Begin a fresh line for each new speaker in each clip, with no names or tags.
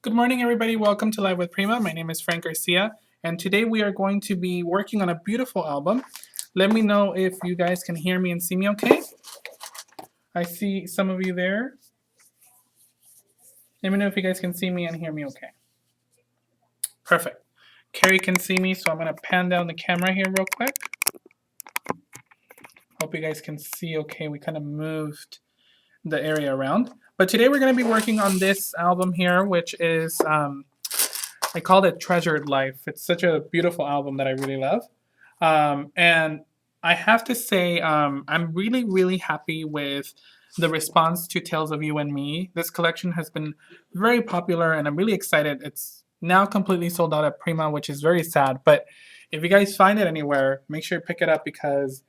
Good morning, everybody. Welcome to Live with Prima. My name is Frank Garcia, and today we are going to be working on a beautiful album. Let me know if you guys can hear me and see me okay. I see some of you there. Let me know if you guys can see me and hear me okay. Perfect. Carrie can see me, so I'm going to pan down the camera here real quick. Hope you guys can see okay. We kind of moved the area around. But today we're going to be working on this album here, which is I called it Treasured Life. It's such a beautiful album that I really love. And I have to say, I'm really, really happy with the response to Tales of You and Me. This collection has been very popular, and I'm really excited. It's now completely sold out at Prima, which is very sad. But if you guys find it anywhere, make sure you pick it up because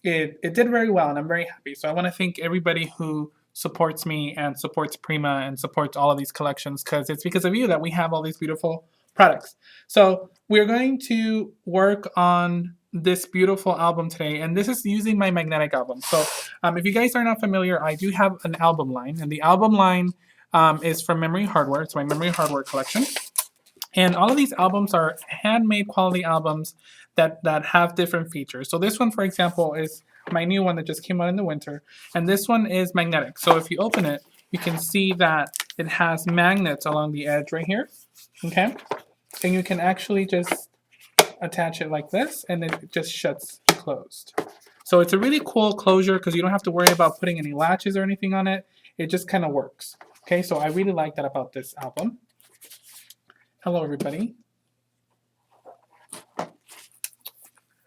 it did very well, and I'm very happy. So I want to thank everybody who supports me and supports Prima and supports all of these collections because it's because of you that we have all these beautiful products. So we're going to work on this beautiful album today, and this is using my magnetic album. So if you guys are not familiar, I do have an album line, and the album line is from Memory Hardware. It's my Memory Hardware collection. And all of these albums are handmade quality albums that have different features. So this one, for example, is my new one that just came out in the winter. And this one is magnetic. So if you open it, you can see that it has magnets along the edge right here. Okay? And you can actually just attach it like this, and it just shuts closed. So it's a really cool closure because you don't have to worry about putting any latches or anything on it. It just kind of works. Okay, so I really like that about this album. Hello, everybody.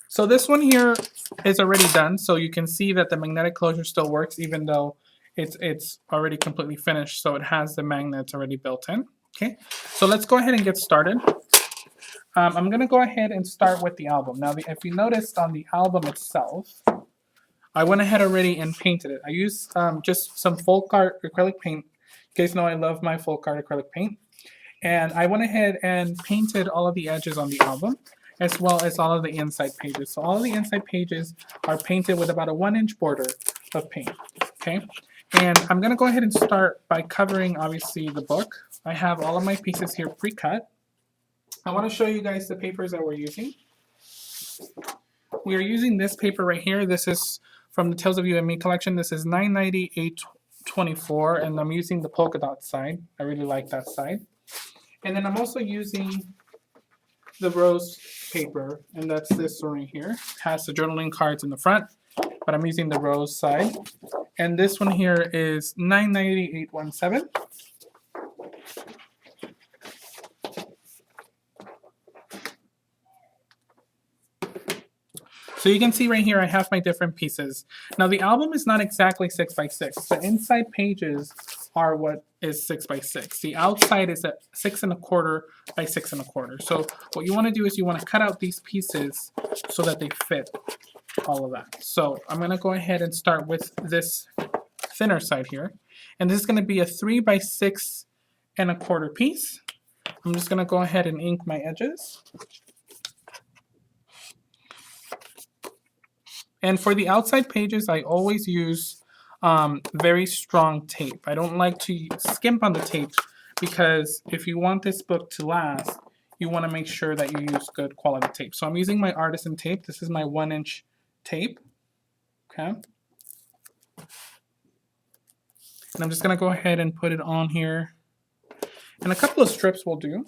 So this one here is already done, so you can see that the magnetic closure still works even though it's already completely finished, so it has the magnets already built in. Okay, so let's go ahead and get started. I'm going to go ahead and start with the album. Now, if you noticed on the album itself, I went ahead already and painted it. I used just some folk art acrylic paint. You guys know I love my folk art acrylic paint. And I went ahead and painted all of the edges on the album, as well as all of the inside pages. So all of the inside pages are painted with about a 1-inch border of paint, okay? And I'm gonna go ahead and start by covering, obviously, the book. I have all of my pieces here pre-cut. I wanna show you guys the papers that we're using. We are using this paper right here. This is from the Tales of You and Me collection. This is 99824, and I'm using the polka dot side. I really like that side. And then I'm also using the rose paper, and that's this one right here. It has the journaling cards in the front, but I'm using the rose side. And this one here is 99817. So you can see right here I have my different pieces. Now the album is not exactly 6x6. The inside pages are what is 6x6. The outside is at 6 1/4 by 6 1/4. So what you want to do is you want to cut out these pieces so that they fit all of that. So I'm going to go ahead and start with this thinner side here. And this is going to be a 3 by 6 1/4 piece. I'm just going to go ahead and ink my edges. And for the outside pages, I always use very strong tape. I don't like to skimp on the tape because if you want this book to last, you want to make sure that you use good quality tape. So I'm using my Artisan tape. This is my 1-inch tape. Okay. And I'm just going to go ahead and put it on here. And a couple of strips will do.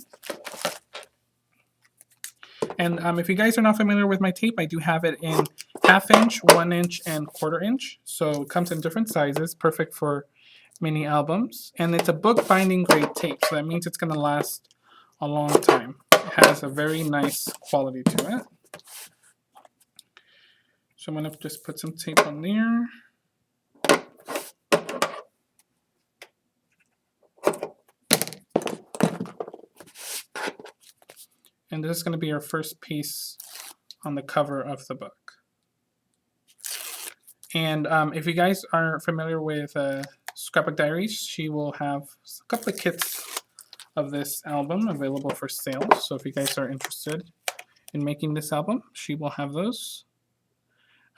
And if you guys are not familiar with my tape, I do have it in 1/2 inch, 1 inch, and 1/4 inch. So it comes in different sizes, perfect for mini albums. And it's a book binding grade tape, so that means it's going to last a long time. It has a very nice quality to it. So I'm going to just put some tape on there. And this is going to be our first piece on the cover of the book. And if you guys are familiar with Scrapbook Diaries, she will have a couple of kits of this album available for sale. So if you guys are interested in making this album, she will have those.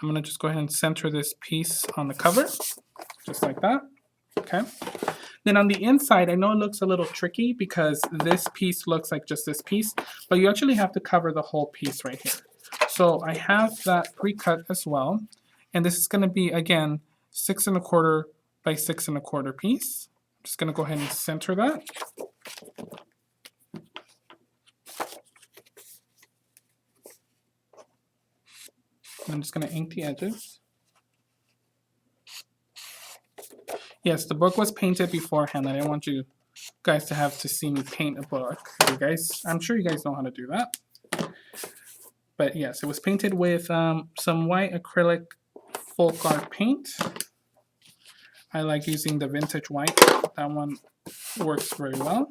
I'm going to just go ahead and center this piece on the cover, just like that. Okay. Then on the inside, I know it looks a little tricky because this piece looks like just this piece, but you actually have to cover the whole piece right here. So I have that pre-cut as well. And this is going to be, again, 6 1/4 by 6 1/4 piece. I'm just going to go ahead and center that. And I'm just going to ink the edges. Yes, the book was painted beforehand. I didn't want you guys to have to see me paint a book. You guys, I'm sure you guys know how to do that. But yes, it was painted with some white acrylic folk art paint. I like using the vintage white. That one works very well.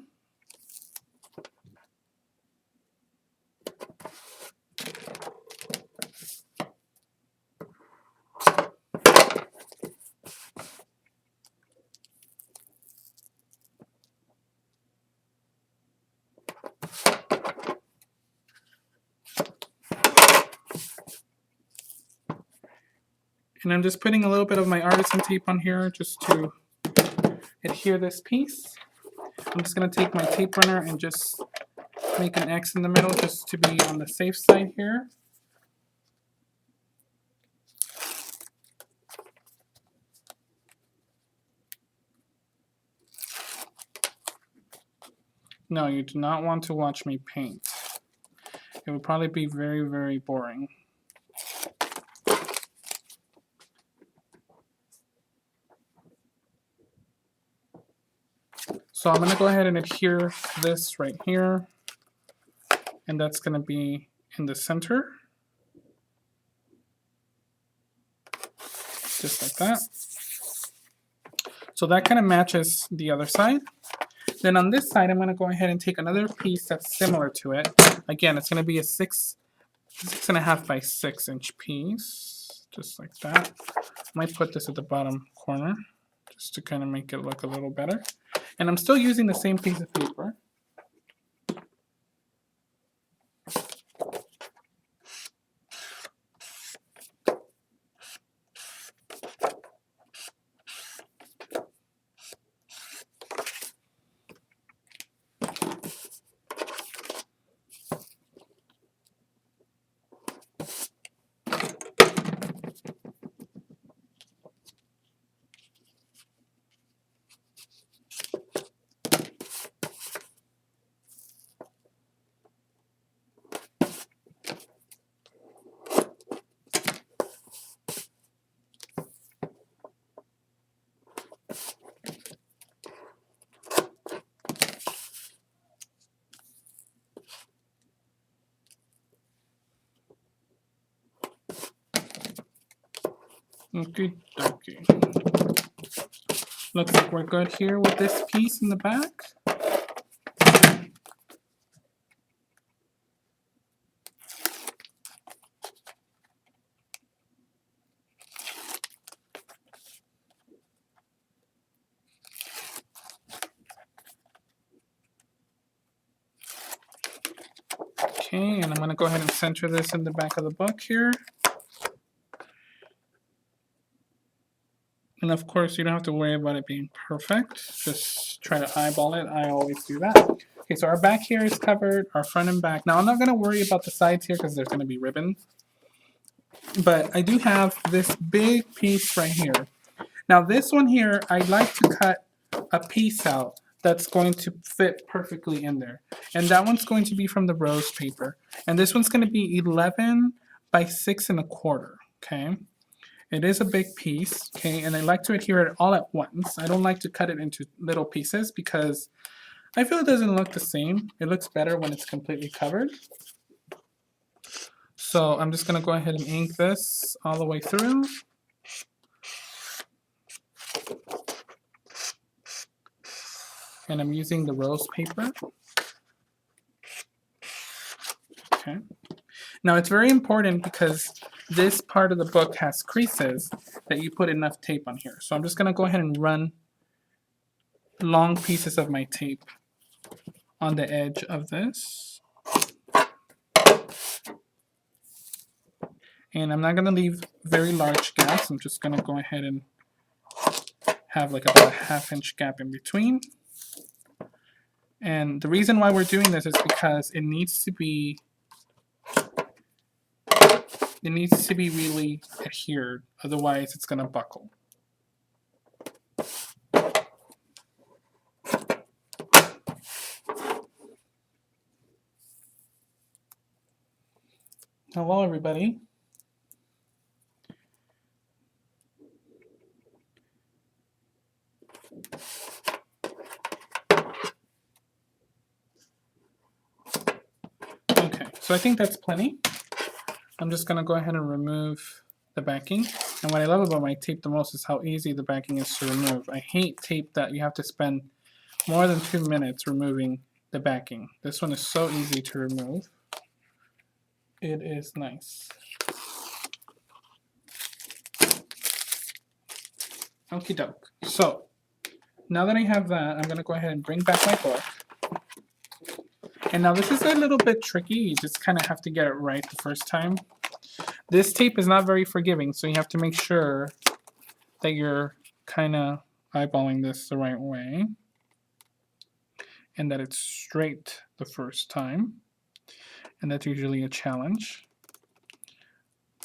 And I'm just putting a little bit of my artisan tape on here just to adhere this piece. I'm just going to take my tape runner and just make an X in the middle just to be on the safe side here. No, you do not want to watch me paint. It would probably be very, very boring. So I'm going to go ahead and adhere this right here, and that's going to be in the center, just like that. So that kind of matches the other side. Then on this side, I'm going to go ahead and take another piece that's similar to it. Again, it's going to be a 6 1/2 by 6 inch piece, just like that. I might put this at the bottom corner just to kind of make it look a little better. And I'm still using the same piece of paper. Okay, okay. Looks like we're good here with this piece in the back. Okay, and I'm going to go ahead and center this in the back of the book here. And of course, you don't have to worry about it being perfect. Just try to eyeball it. I always do that. Okay, so our back here is covered, our front and back. Now, I'm not going to worry about the sides here because there's going to be ribbon. But I do have this big piece right here. Now, this one here, I'd like to cut a piece out that's going to fit perfectly in there. And that one's going to be from the rose paper. And this one's going to be 11 by 6 1/4, okay? It is a big piece, okay, and I like to adhere it all at once. I don't like to cut it into little pieces because I feel it doesn't look the same. It looks better when it's completely covered. So I'm just going to go ahead and ink this all the way through. And I'm using the rose paper. Okay. Now it's very important because this part of the book has creases that you put enough tape on here. So I'm just going to go ahead and run long pieces of my tape on the edge of this. And I'm not going to leave very large gaps. I'm just going to go ahead and have like about a ½ inch gap in between. And the reason why we're doing this is because it needs to be really adhered, otherwise it's going to buckle. Hello everybody. Okay, so I think that's plenty. I'm just going to go ahead and remove the backing. And what I love about my tape the most is how easy the backing is to remove. I hate tape that you have to spend more than 2 minutes removing the backing. This one is so easy to remove. It is nice. Okie doke. So now that I have that, I'm going to go ahead and bring back my book. And now this is a little bit tricky. You just kind of have to get it right the first time. This tape is not very forgiving, so you have to make sure that you're kind of eyeballing this the right way and that it's straight the first time. And that's usually a challenge.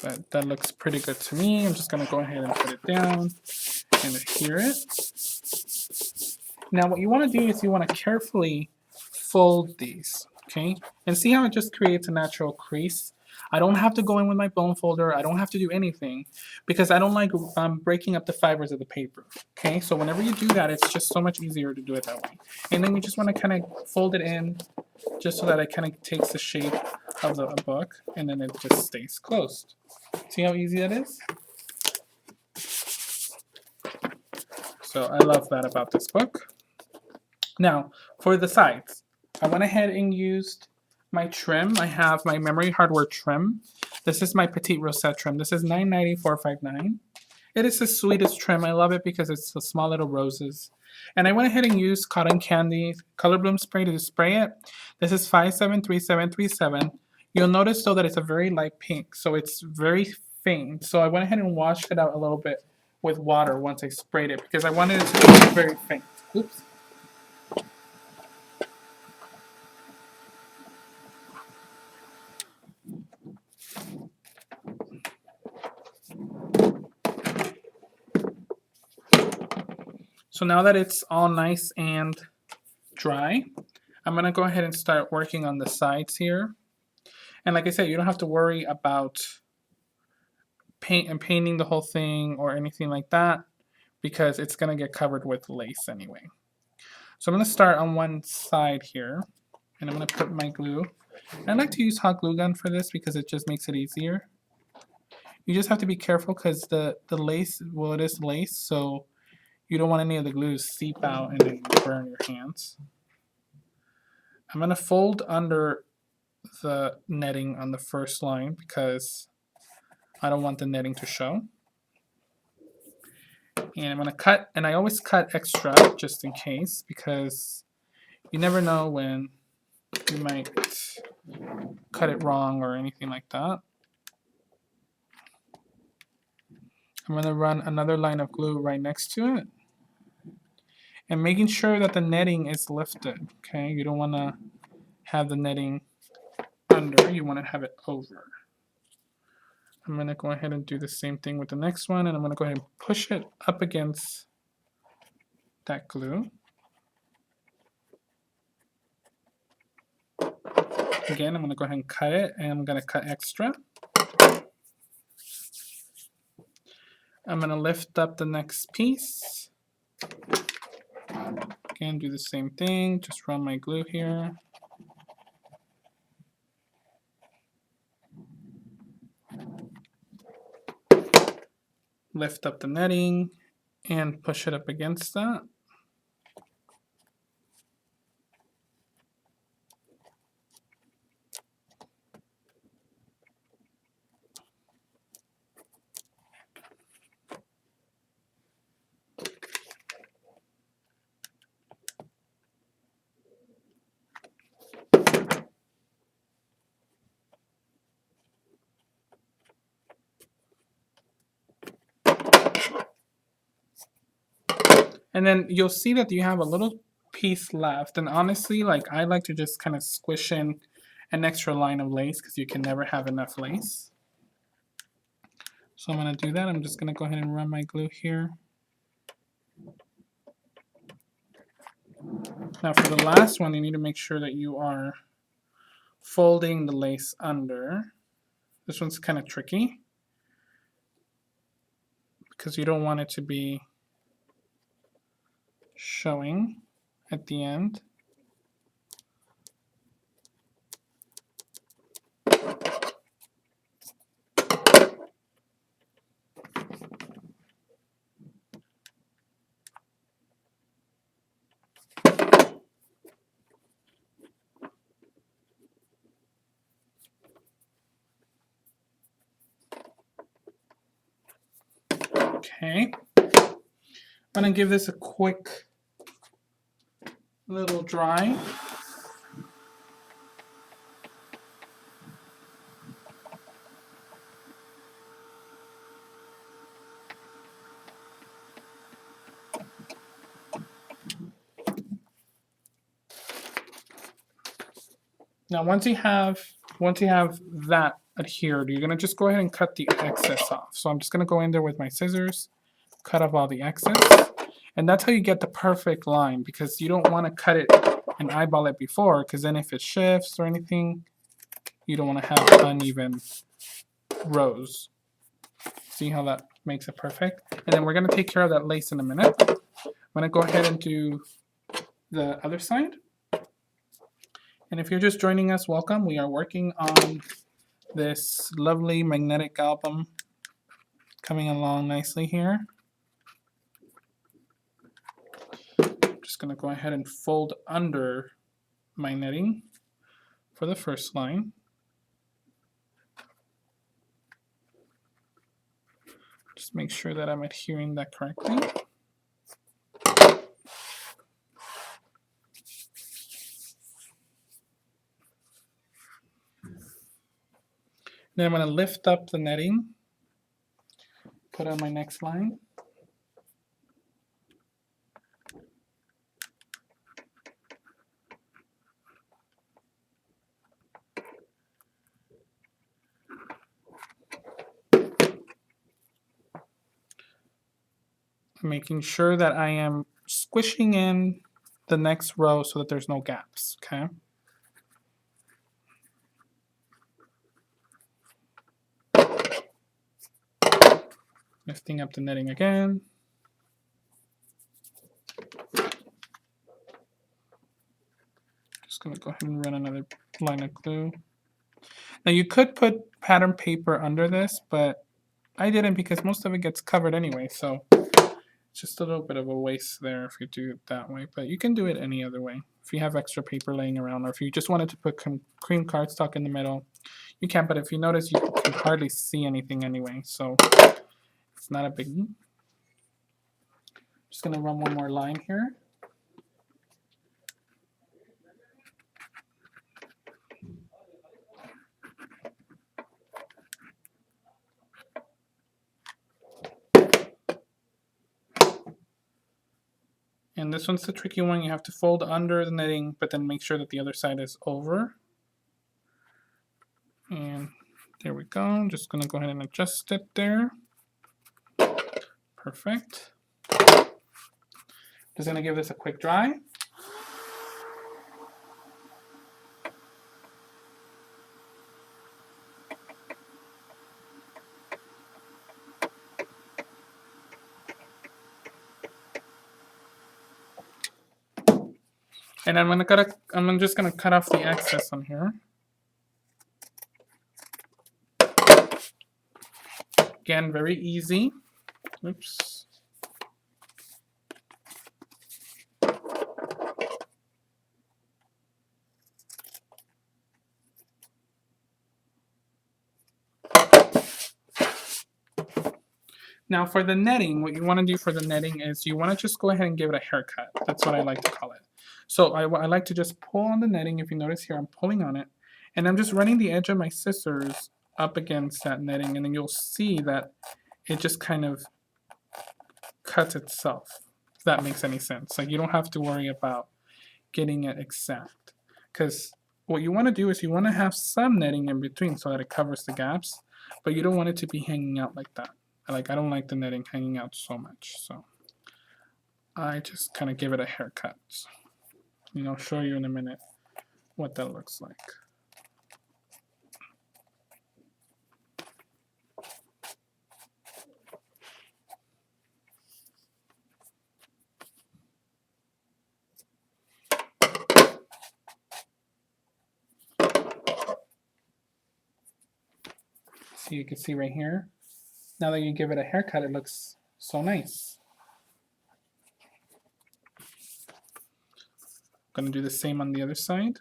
But that looks pretty good to me. I'm just going to go ahead and put it down and adhere it. Now what you want to do is you want to carefully fold these, okay? And see how it just creates a natural crease? I don't have to go in with my bone folder. I don't have to do anything because I don't like breaking up the fibers of the paper, okay? So whenever you do that, it's just so much easier to do it that way. And then you just want to kind of fold it in just so that it kind of takes the shape of the book, and then it just stays closed. See how easy that is? So I love that about this book. Now, for the sides, I went ahead and used my trim. I have my memory hardware trim. This is my petite rosette trim. This is $9.90 It is the sweetest trim. I love it because it's the small little roses. And I went ahead and used cotton candy color bloom spray to spray it. This is 573737. You'll notice though that it's a very light pink, so it's very faint. So I went ahead and washed it out a little bit with water once I sprayed it because I wanted it to be very faint. Oops. So now that it's all nice and dry, I'm going to go ahead and start working on the sides here. And like I said, you don't have to worry about painting the whole thing or anything like that because it's going to get covered with lace anyway. So I'm going to start on one side here and I'm going to put my glue. I like to use hot glue gun for this because it just makes it easier. You just have to be careful because the lace, well, it is lace, so you don't want any of the glue to seep out and then burn your hands. I'm going to fold under the netting on the first line because I don't want the netting to show. And I'm going to cut, and I always cut extra just in case because you never know when you might cut it wrong or anything like that. I'm going to run another line of glue right next to it. And making sure that the netting is lifted, okay? You don't want to have the netting under, you want to have it over. I'm going to go ahead and do the same thing with the next one, and I'm going to go ahead and push it up against that glue. Again, I'm going to go ahead and cut it, and I'm going to cut extra. I'm going to lift up the next piece. Again, do the same thing, just run my glue here. Lift up the netting and push it up against that. And then you'll see that you have a little piece left. And honestly, like I like to just kind of squish in an extra line of lace because you can never have enough lace. So I'm going to do that. I'm just going to go ahead and run my glue here. Now for the last one, you need to make sure that you are folding the lace under. This one's kind of tricky because you don't want it to be showing at the end. Okay, I'm gonna give this a quick little dry. Now once you have that adhered, you're gonna just go ahead and cut the excess off. So I'm just gonna go in there with my scissors, cut off all the excess, and that's how you get the perfect line, because you don't want to cut it and eyeball it before, because then if it shifts or anything, you don't want to have uneven rows. See how that makes it perfect? And then we're gonna take care of that lace in a minute. I'm gonna go ahead and do the other side. And if you're just joining us, welcome. We are working on this lovely magnetic album coming along nicely here. I'm just going to go ahead and fold under my netting for the first line. Just make sure that I'm adhering that correctly. Then I'm going to lift up the netting, put on my next line. Making sure that I am squishing in the next row so that there's no gaps, okay? Lifting up the netting again. Just gonna go ahead and run another line of glue. Now you could put pattern paper under this, but I didn't because most of it gets covered anyway, so it's just a little bit of a waste there if you do it that way, but you can do it any other way. If you have extra paper laying around, or if you just wanted to put cream cardstock in the middle, you can, but if you notice, you can hardly see anything anyway, so it's not a biggie. Just gonna run one more line here. And this one's the tricky one. You have to fold under the netting, but then make sure that the other side is over. And there we go. I'm just gonna go ahead and adjust it there. Perfect. Just gonna give this a quick dry. And I'm just gonna cut off the excess on here. Again, very easy. Oops. Now for the netting, what you want to do for the netting is you want to just go ahead and give it a haircut. That's what I like to call it. So I like to just pull on the netting. If you notice here, I'm pulling on it. And I'm just running the edge of my scissors up against that netting. And then you'll see that it just kind of cuts itself. if that makes any sense. Like you don't have to worry about getting it exact, because what you want to do is you want to have some netting in between so that it covers the gaps, but you don't want it to be hanging out like that. Like I don't like the netting hanging out so much, so I just kind of give it a haircut. You know, show you in a minute what that looks like. So you can see right here, now that you give it a haircut, it looks so nice. I'm going to do the same on the other side.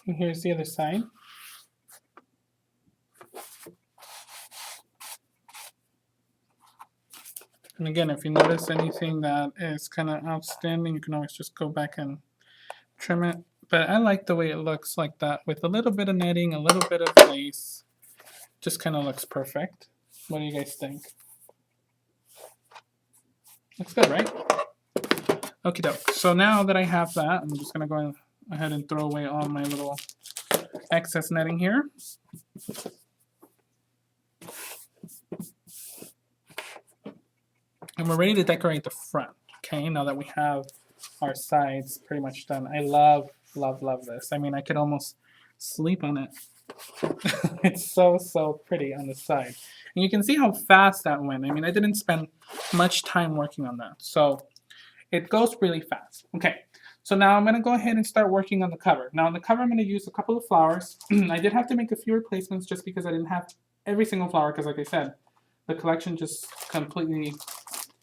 And here's the other side. And again, if you notice anything that is kind of outstanding, you can always just go back and trim it. But I like the way it looks like that with a little bit of netting, a little bit of lace. Just kind of looks perfect. What do you guys think? Looks good, right? Okie doke. So now that I have that, I'm just going to go ahead and throw away all my little excess netting here. And we're ready to decorate the front, okay? Now that we have our sides pretty much done. I love, love, love this. I mean, I could almost sleep on it. It's so, so pretty on the side. And you can see how fast that went. I mean, I didn't spend much time working on that. So it goes really fast. Okay, so now I'm going to go ahead and start working on the cover. Now on the cover, I'm going to use a couple of flowers. I did have to make a few replacements just because I didn't have every single flower because like I said, the collection just completely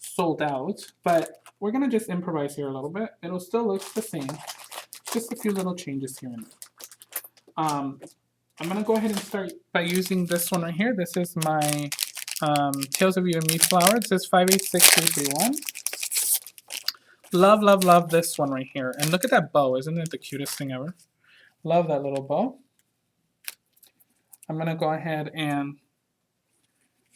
sold out. But we're going to just improvise here a little bit. It'll still look the same. Just a few little changes here and there. I'm going to go ahead and start by using this one right here. This is my Tales of You and Me flower. It says 586331. Love, love, love this one right here. And look at that bow. Isn't it the cutest thing ever? Love that little bow. I'm going to go ahead and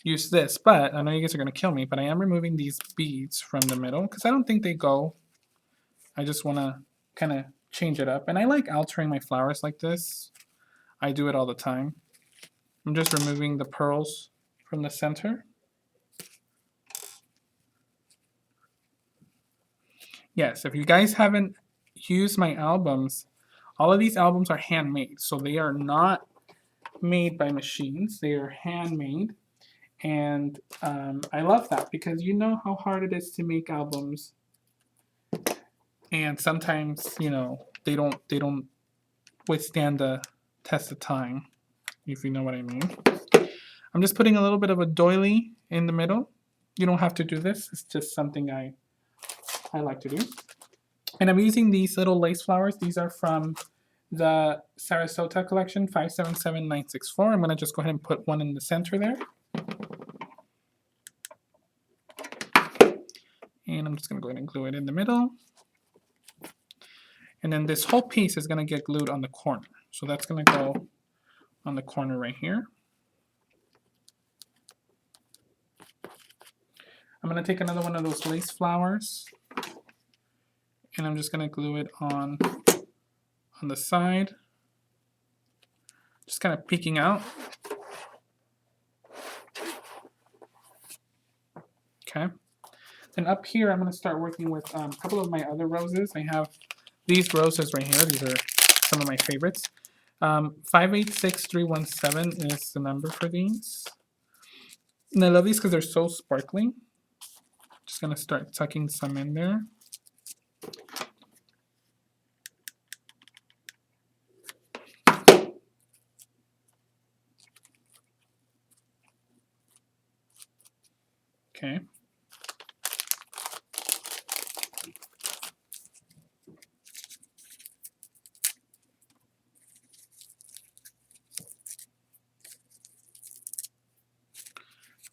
use this. But I know you guys are going to kill me, but I am removing these beads from the middle because I don't think they go. I just want to kind of change it up. And I like altering my flowers like this. I do it all the time. I'm just removing the pearls from the center. Yes, if you guys haven't used my albums, all of these albums are handmade. So they are not made by machines. They are handmade. And I love that because you know how hard it is to make albums. And sometimes, you know, they don't withstand the test of time, if you know what I mean. I'm just putting a little bit of a doily in the middle. You don't have to do this. It's just something I like to do. And I'm using these little lace flowers. These are from the Sarasota collection, 577964. I'm going to just go ahead and put one in the center there. And I'm just going to go ahead and glue it in the middle. And then this whole piece is going to get glued on the corner. So that's going to go on the corner right here. I'm going to take another one of those lace flowers. And I'm just going to glue it on the side. Just kind of peeking out. Okay. And up here, I'm going to start working with a couple of my other roses. I have these roses right here. These are some of my favorites. 586317 is the number for these. And I love these because they're so sparkling. Just going to start tucking some in there. Okay.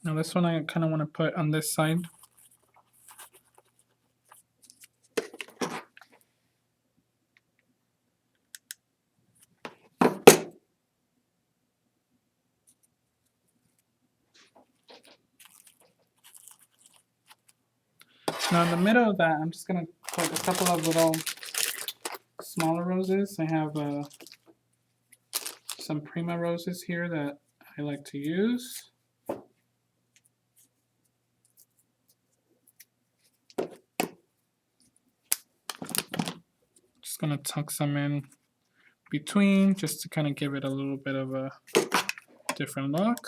Now this one I kind of want to put on this side. Now in the middle of that, I'm just going to put a couple of little smaller roses. I have some Prima roses here that I like to use. Just going to tuck some in between just to kind of give it a little bit of a different look.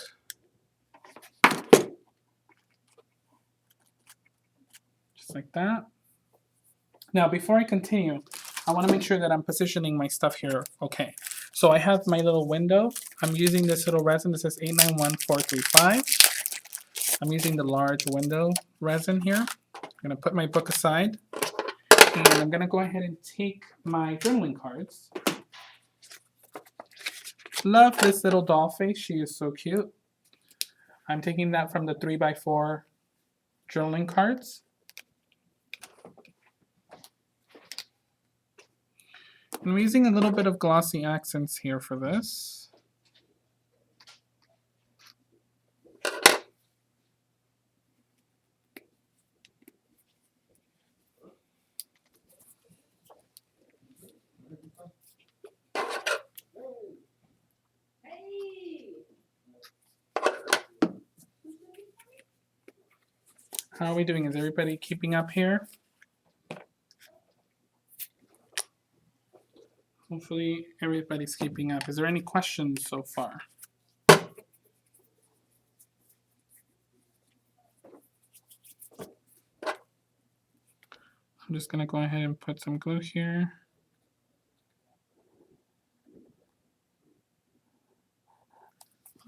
Just like that. Now before I continue, I want to make sure that I'm positioning my stuff here okay. So I have my little window. I'm using this little resin that says 891435. I'm using the large window resin here. I'm going to put my book aside. And I'm going to go ahead and take my journaling cards. Love this little doll face. She is so cute. I'm taking that from the 3x4 journaling cards. I'm using a little bit of glossy accents here for this. How are we doing? Is everybody keeping up here? Hopefully everybody's keeping up. Is there any questions so far? I'm just going to go ahead and put some glue here.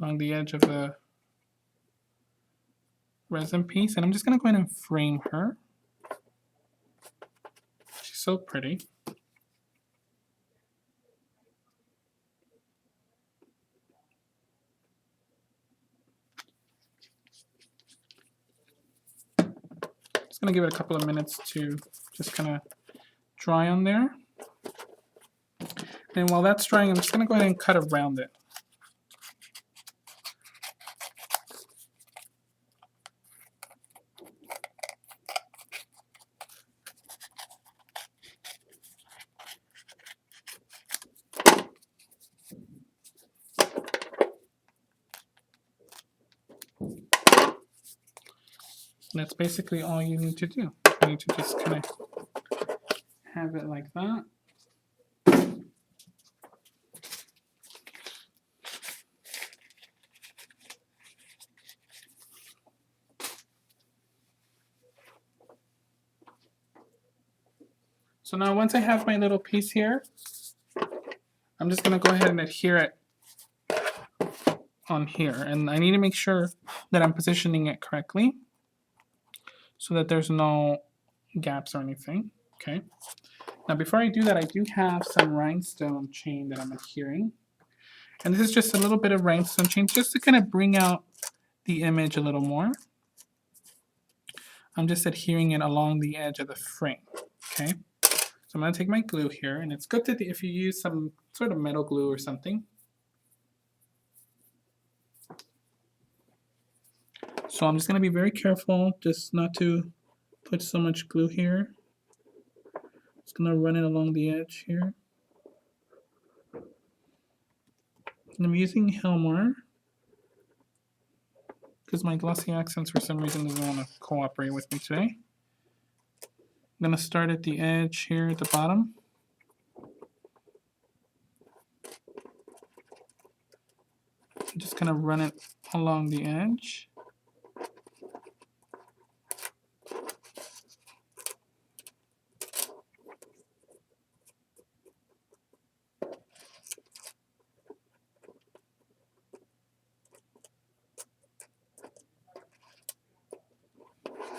Along the edge of the resin piece. And I'm just going to go ahead and frame her. She's so pretty. Just going to give it a couple of minutes to just kind of dry on there. And while that's drying, I'm just going to go ahead and cut around it. And that's basically all you need to do. You need to just kind of have it like that. So now once I have my little piece here, I'm just going to go ahead and adhere it on here. And I need to make sure that I'm positioning it correctly so that there's no gaps or anything. Okay. Now before I do that, I do have some rhinestone chain that I'm adhering. And this is just a little bit of rhinestone chain just to kind of bring out the image a little more. I'm just adhering it along the edge of the frame. Okay. So I'm going to take my glue here, and it's good to if you use some sort of metal glue or something. So I'm just going to be very careful just not to put so much glue here. Just going to run it along the edge here. And I'm using Helmar because my glossy accents for some reason doesn't want to cooperate with me today. I'm going to start at the edge here at the bottom. I'm just going to run it along the edge.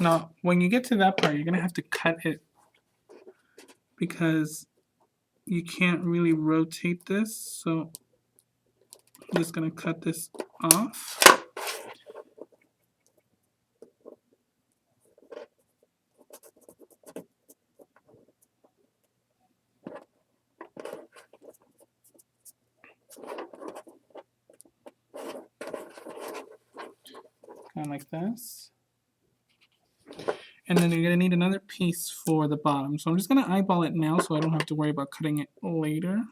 Now, when you get to that part, you're going to have to cut it because you can't really rotate this. So I'm just going to cut this off. Kind of like this. And then you're going to need another piece for the bottom. So I'm just going to eyeball it now so I don't have to worry about cutting it later.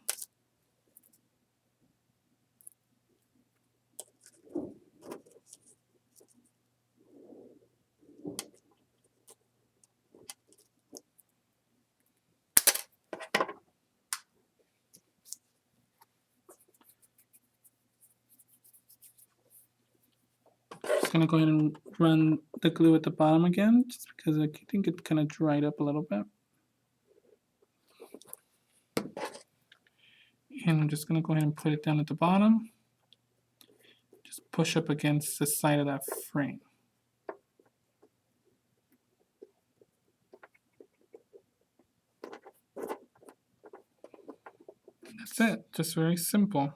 Just going to go ahead and run the glue at the bottom again, just because I think it kind of dried up a little bit. And I'm just going to go ahead and put it down at the bottom. Just push up against the side of that frame. That's it, just very simple.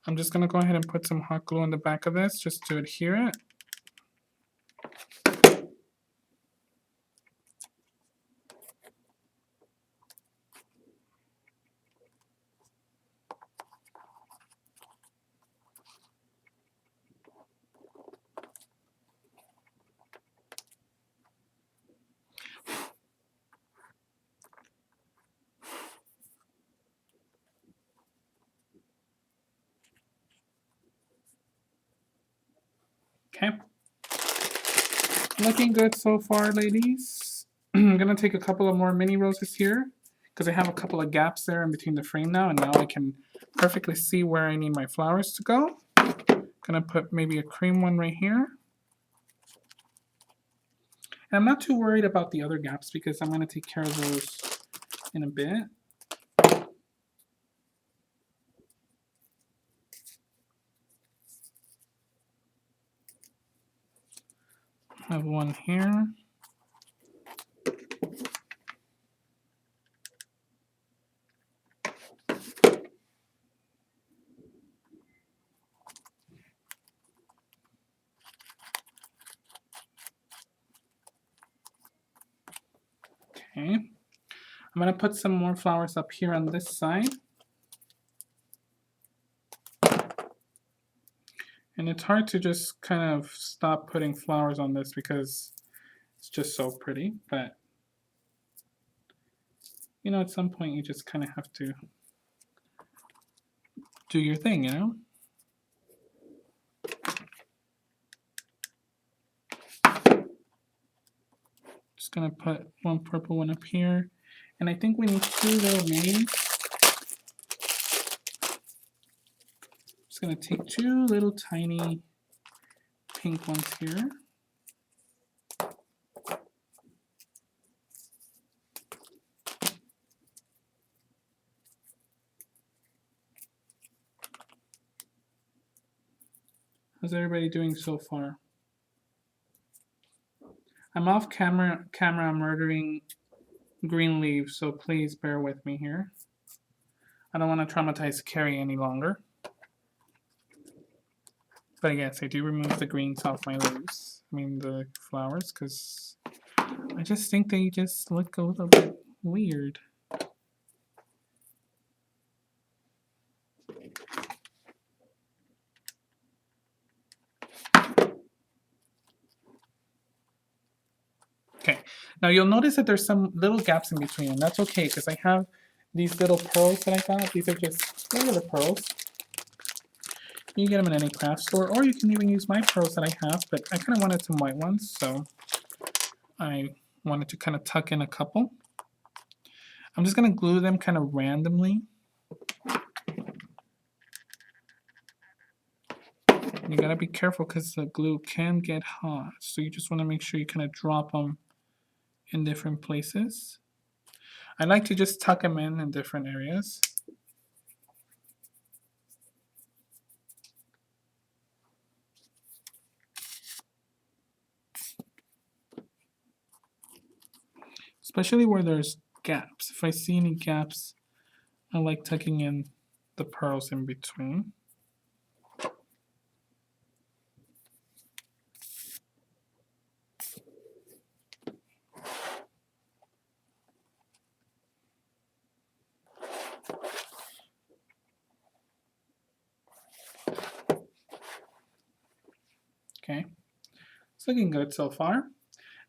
I'm just going to go ahead and put some hot glue on the back of this just to adhere it. Okay. Looking good so far, ladies. I'm going to take a couple of more mini roses here because I have a couple of gaps there in between the frame now, and now I can perfectly see where I need my flowers to go. Going to put maybe a cream one right here. And I'm not too worried about the other gaps because I'm going to take care of those in a bit. I have one here. Okay. I'm going to put some more flowers up here on this side. And it's hard to just kind of stop putting flowers on this because it's just so pretty. But, you know, at some point you just kind of have to do your thing, you know? Just going to put one purple one up here. And I think we need 2 little minis. Just going to take 2 little tiny pink ones here. How's everybody doing so far? I'm off camera murdering green leaves, so please bear with me here. I don't want to traumatize Carrie any longer. But yes, I do remove the greens off my leaves. I mean the flowers, because I just think they just look a little bit weird. Okay, Now you'll notice that there's some little gaps in between, and that's okay because I have these little pearls that I got. These are just regular pearls. You can get them in any craft store, or you can even use my pearls that I have, but I kind of wanted some white ones, so I wanted to kind of tuck in a couple. I'm just going to glue them kind of randomly. You got to be careful because the glue can get hot, so you just want to make sure you kind of drop them in different places. I like to just tuck them in different areas. Especially where there's gaps. If I see any gaps, I like tucking in the pearls in between. Okay, it's looking good so far.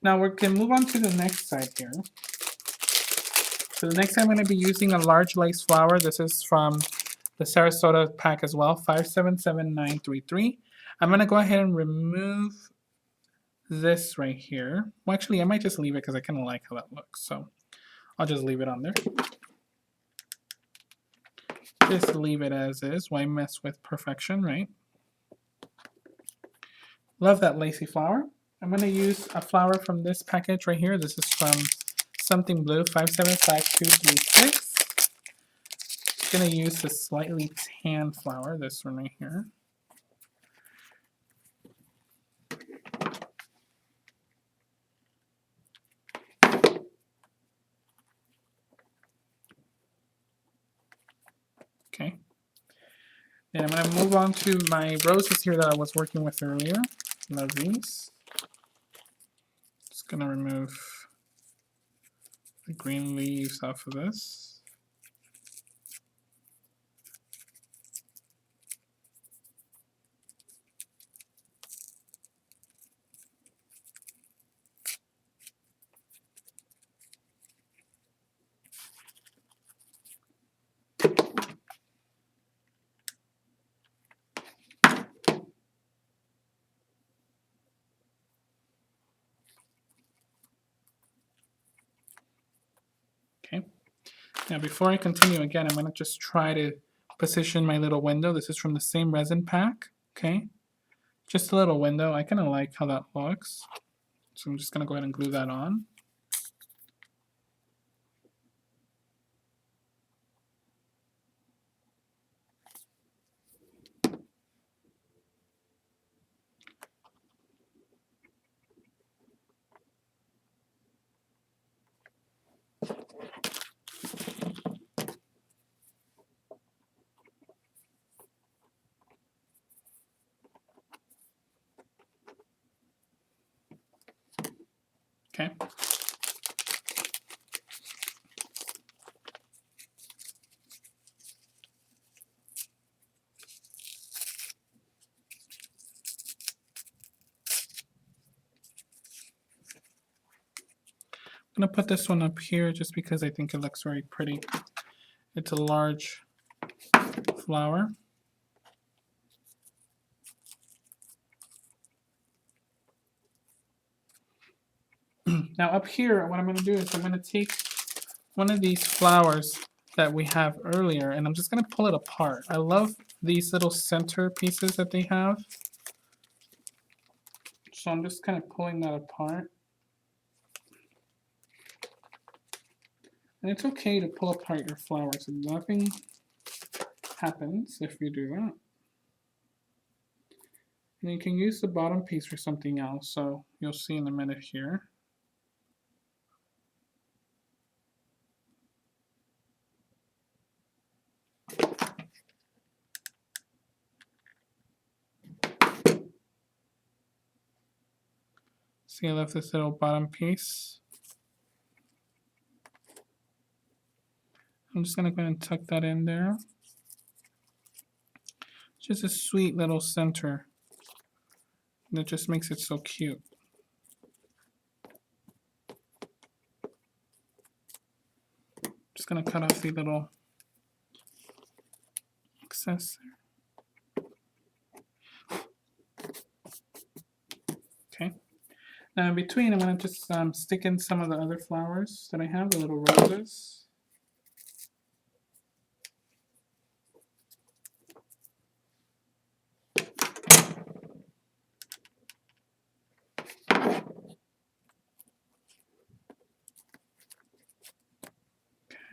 Now we can move on to the next side here. So the next I'm going to be using a large lace flower. This is from the Sarasota pack as well, 577933. I'm going to go ahead and remove this right here. Well, actually, I might just leave it because I kind of like how that looks. So I'll just leave it on there. Just leave it as is. Why mess with perfection, right? Love that lacy flower. I'm going to use a flower from this package right here. This is from Something Blue, 575236. I'm going to use a slightly tan flower, this one right here. Okay. Then I'm going to move on to my roses here that I was working with earlier. Love these. Just going to remove the green leaves off of this. Okay. Now before I continue again, I'm going to just try to position my little window. This is from the same resin pack. Okay. Just a little window. I kind of like how that looks. So I'm just going to go ahead and glue that on. Okay. I'm going to put this one up here just because I think it looks very pretty. It's a large flower. Now up here, what I'm going to do is I'm going to take one of these flowers that we have earlier and I'm just going to pull it apart. I love these little center pieces that they have. So I'm just kind of pulling that apart. And it's okay to pull apart your flowers. Nothing happens if you do that. And you can use the bottom piece for something else, so you'll see in a minute here. See, I left this little bottom piece. I'm just going to go ahead and tuck that in there. Just a sweet little center that just makes it so cute. Just gonna cut off the little excess there. Okay. Now in between, I'm gonna just stick in some of the other flowers that I have, the little roses.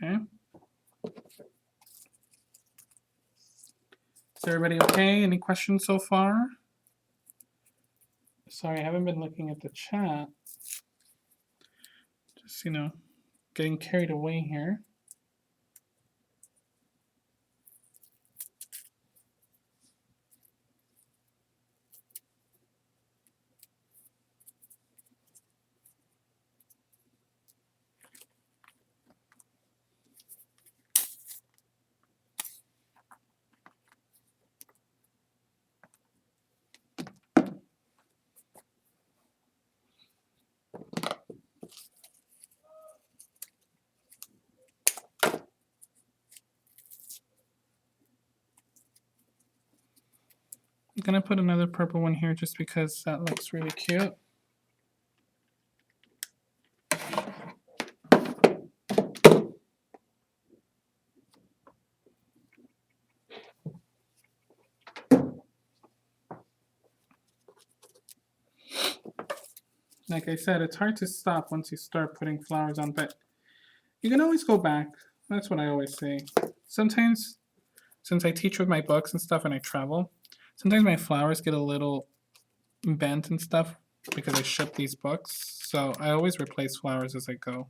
Okay. Is everybody okay? Any questions so far? Sorry, I haven't been looking at the chat. Just, getting carried away here. I'm gonna put another purple one here just because that looks really cute. Like I said, it's hard to stop once you start putting flowers on, but you can always go back. That's what I always say. Sometimes, since I teach with my books and stuff and I travel, sometimes my flowers get a little bent and stuff because I ship these books. So I always replace flowers as I go.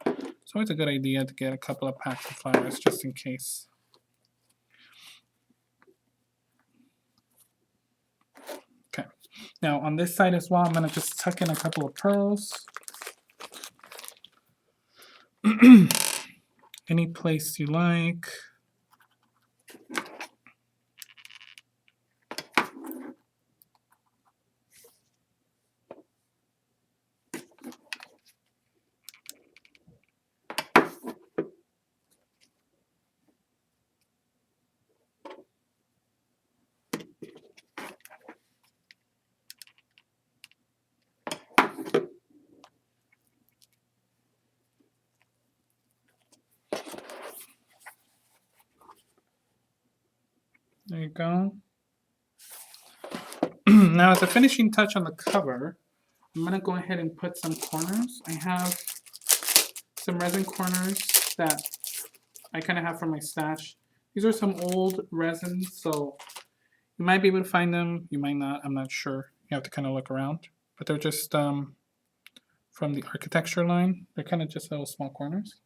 It's always a good idea to get a couple of packs of flowers just in case. Okay. Now on this side as well, I'm going to just tuck in a couple of pearls. Any place you like. There you go. Now as a finishing touch on the cover, I'm going to go ahead and put some corners. I have some resin corners that I kind of have from my stash. These are some old resins, so you might be able to find them, you might not, I'm not sure. You have to kind of look around. But they're just from the architecture line. They're kind of just little small corners.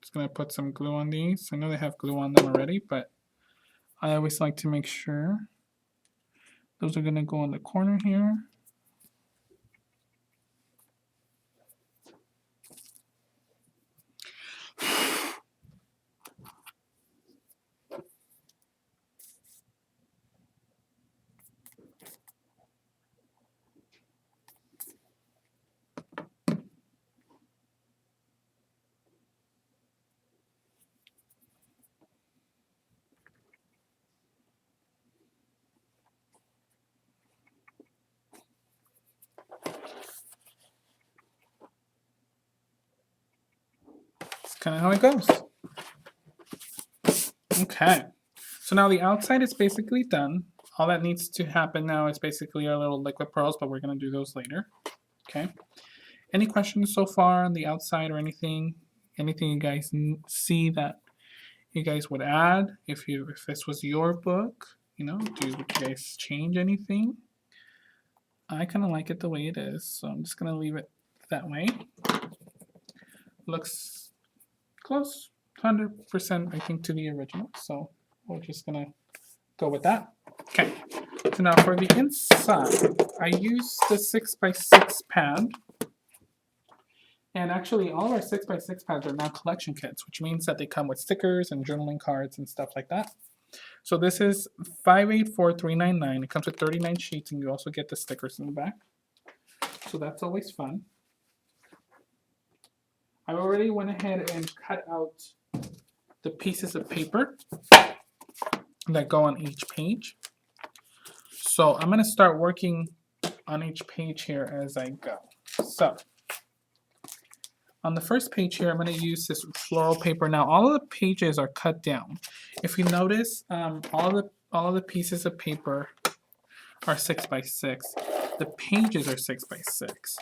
Just going to put some glue on these. I know they have glue on them already, but I always like to make sure. Those are going to go in the corner here. Kind of how it goes. Okay, so now the outside is basically done. All that needs to happen now is basically our little liquid pearls, but we're going to do those later. Okay, any questions so far on the outside or anything you guys see that you guys would add if this was your book? Do you guys change anything? I kind of like it the way it is, so I'm just going to leave it that way. Looks close, 100% I think to the original, so we're just gonna go with that. Okay, so now for the inside, I use the 6x6 pad, and actually all of our 6x6 pads are now collection kits, which means that they come with stickers and journaling cards and stuff like that. So this is 584399. It comes with 39 sheets, and you also get the stickers in the back. So that's always fun. I already went ahead and cut out the pieces of paper that go on each page. So I'm going to start working on each page here as I go. So on the first page here, I'm going to use this floral paper. Now all of the pages are cut down. If you notice, all of the pieces of paper are 6 by 6. The pages are 6 by 6.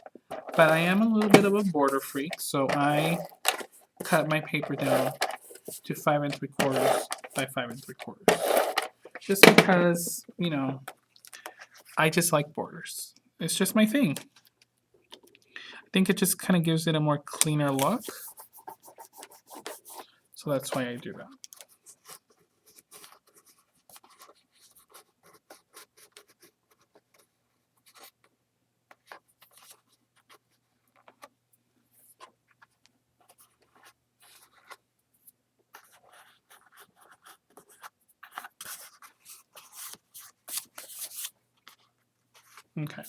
But I am a little bit of a border freak, so I cut my paper down to 5 3/4 by 5 3/4. Just because, you know, I just like borders. It's just my thing. I think it just kind of gives it a more cleaner look. So that's why I do that. Okay.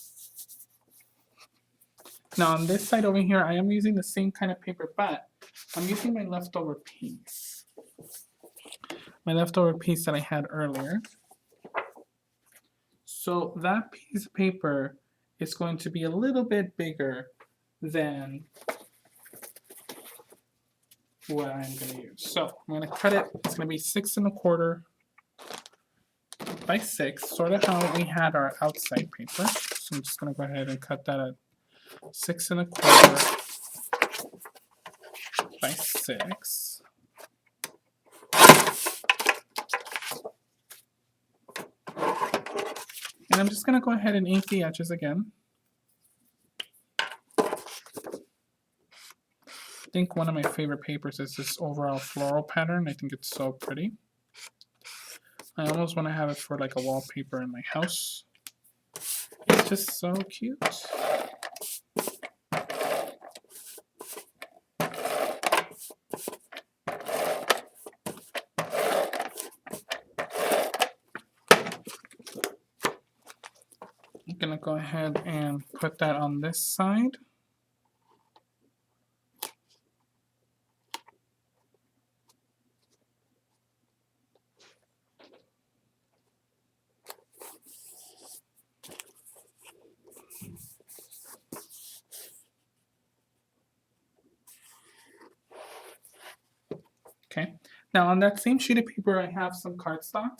Now on this side over here, I am using the same kind of paper, but I'm using my leftover piece. My leftover piece that I had earlier. So that piece of paper is going to be a little bit bigger than what I'm going to use. So I'm going to cut it. It's going to be 6 1/4 by 6, sort of how we had our outside paper. So I'm just going to go ahead and cut that at 6 1/4 by 6. And I'm just going to go ahead and ink the edges again. I think one of my favorite papers is this overall floral pattern. I think it's so pretty. I almost want to have it for like a wallpaper in my house. It's just so cute. I'm gonna go ahead and put that on this side. Okay, now on that same sheet of paper, I have some cardstock.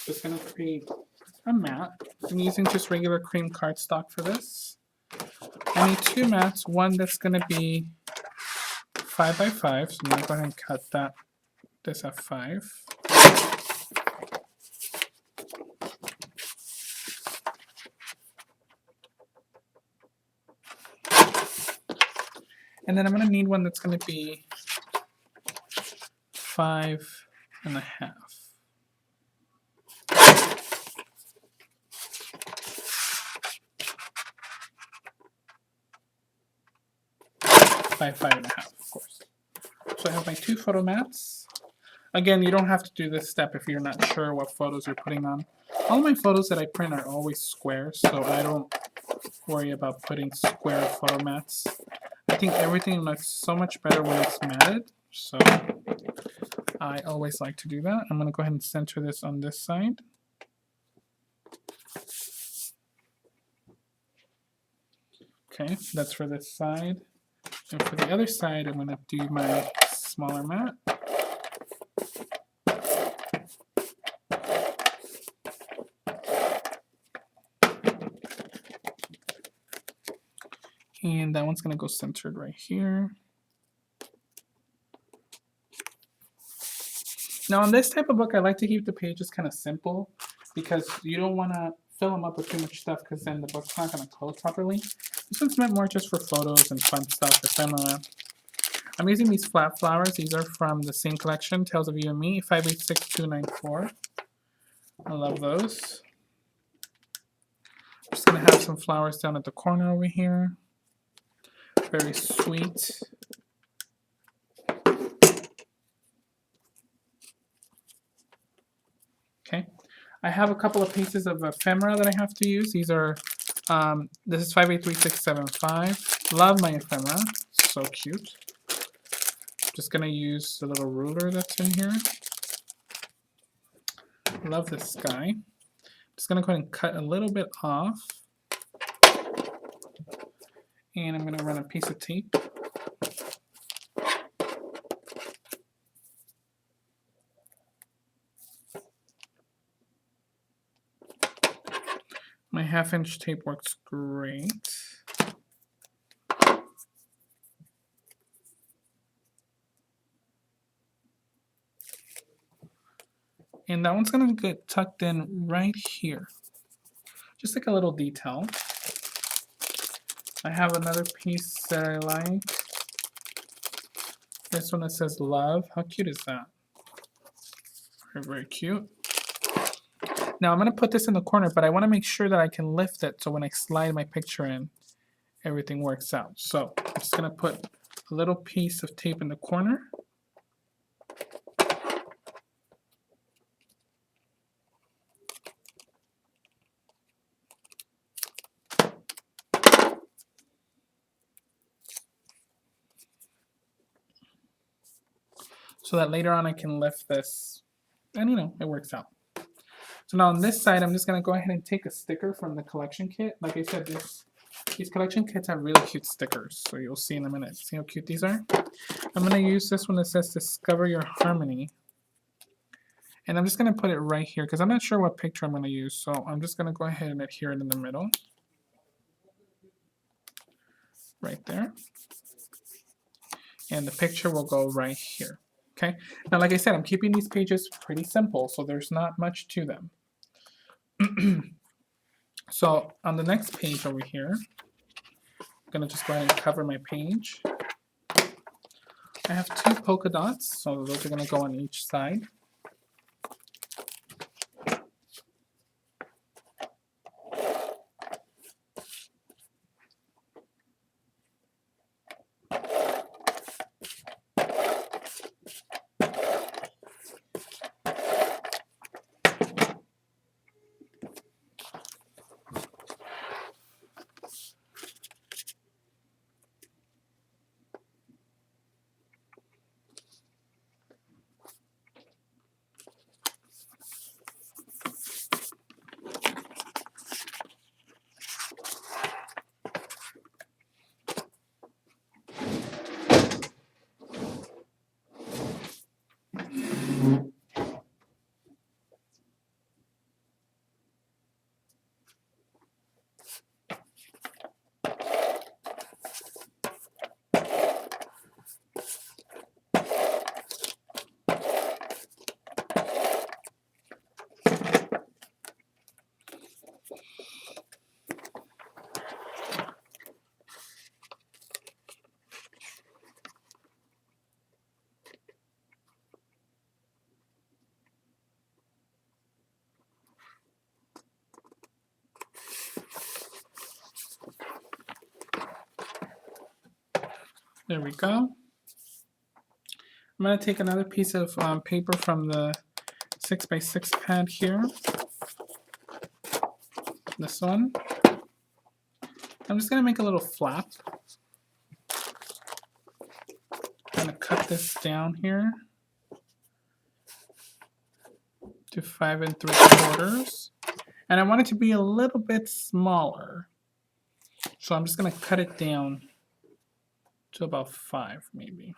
Just gonna create a mat. I'm using just regular cream cardstock for this. I need 2 mats, one that's gonna be 5 by 5, so I'm gonna go ahead and cut this at 5. And then I'm gonna need one that's gonna be 5 1/2. By 5 1/2, of course. So I have my 2 photo mats. Again, you don't have to do this step if you're not sure what photos you're putting on. All my photos that I print are always square, so I don't worry about putting square photo mats. I think everything looks so much better when it's matted, so I always like to do that. I'm going to go ahead and center this on this side. Okay, that's for this side. And for the other side, I'm going to do my smaller mat. And that one's going to go centered right here. Now on this type of book, I like to keep the pages kind of simple because you don't want to fill them up with too much stuff because then the book's not going to close properly. This one's meant more just for photos and fun stuff, ephemera. I'm using these flat flowers. These are from the same collection, Tales of You and Me, 586294. I love those. I'm just going to have some flowers down at the corner over here. Very sweet. Okay, I have a couple of pieces of ephemera that I have to use. These are, this is 583675. Love my ephemera. So cute. Just gonna use the little ruler that's in here. Love this guy. Just gonna go ahead and cut a little bit off. And I'm gonna run a piece of tape. My 1/2" tape works great. And that one's gonna get tucked in right here. Just like a little detail. I have another piece that I like. This one that says love. How cute is that? Very, very cute. Now I'm gonna put this in the corner, but I wanna make sure that I can lift it so when I slide my picture in, everything works out. So I'm just gonna put a little piece of tape in the corner. So that later on I can lift this and it works out. So now on this side, I'm just gonna go ahead and take a sticker from the collection kit. Like I said, these collection kits have really cute stickers, so you'll see in a minute. See how cute these are? I'm gonna use this one that says Discover Your Harmony. And I'm just gonna put it right here because I'm not sure what picture I'm gonna use, so I'm just gonna go ahead and adhere it in the middle. Right there. And the picture will go right here. Okay, now like I said, I'm keeping these pages pretty simple, so there's not much to them. So on the next page over here, I'm gonna just go ahead and cover my page. I have 2 polka dots, so those are gonna go on each side. There we go. I'm going to take another piece of paper from the 6x6 pad here. This one. I'm just going to make a little flap. I'm going to cut this down here to 5 3/4. And I want it to be a little bit smaller. So I'm just going to cut it down to about 5 maybe.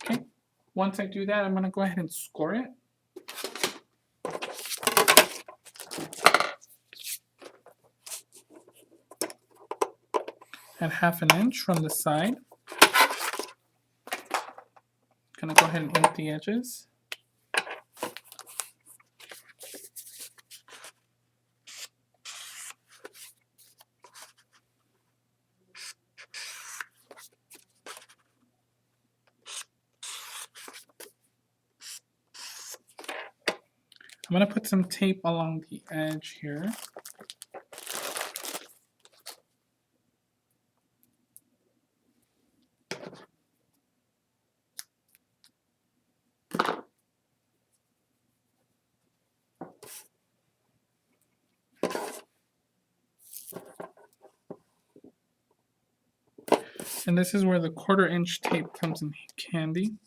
Okay, once I do that, I'm going to go ahead and score it. At 1/2 inch from the side. Going to go ahead and ink the edges. I'm going to put some tape along the edge here. And this is where the 1/4" tape comes in handy.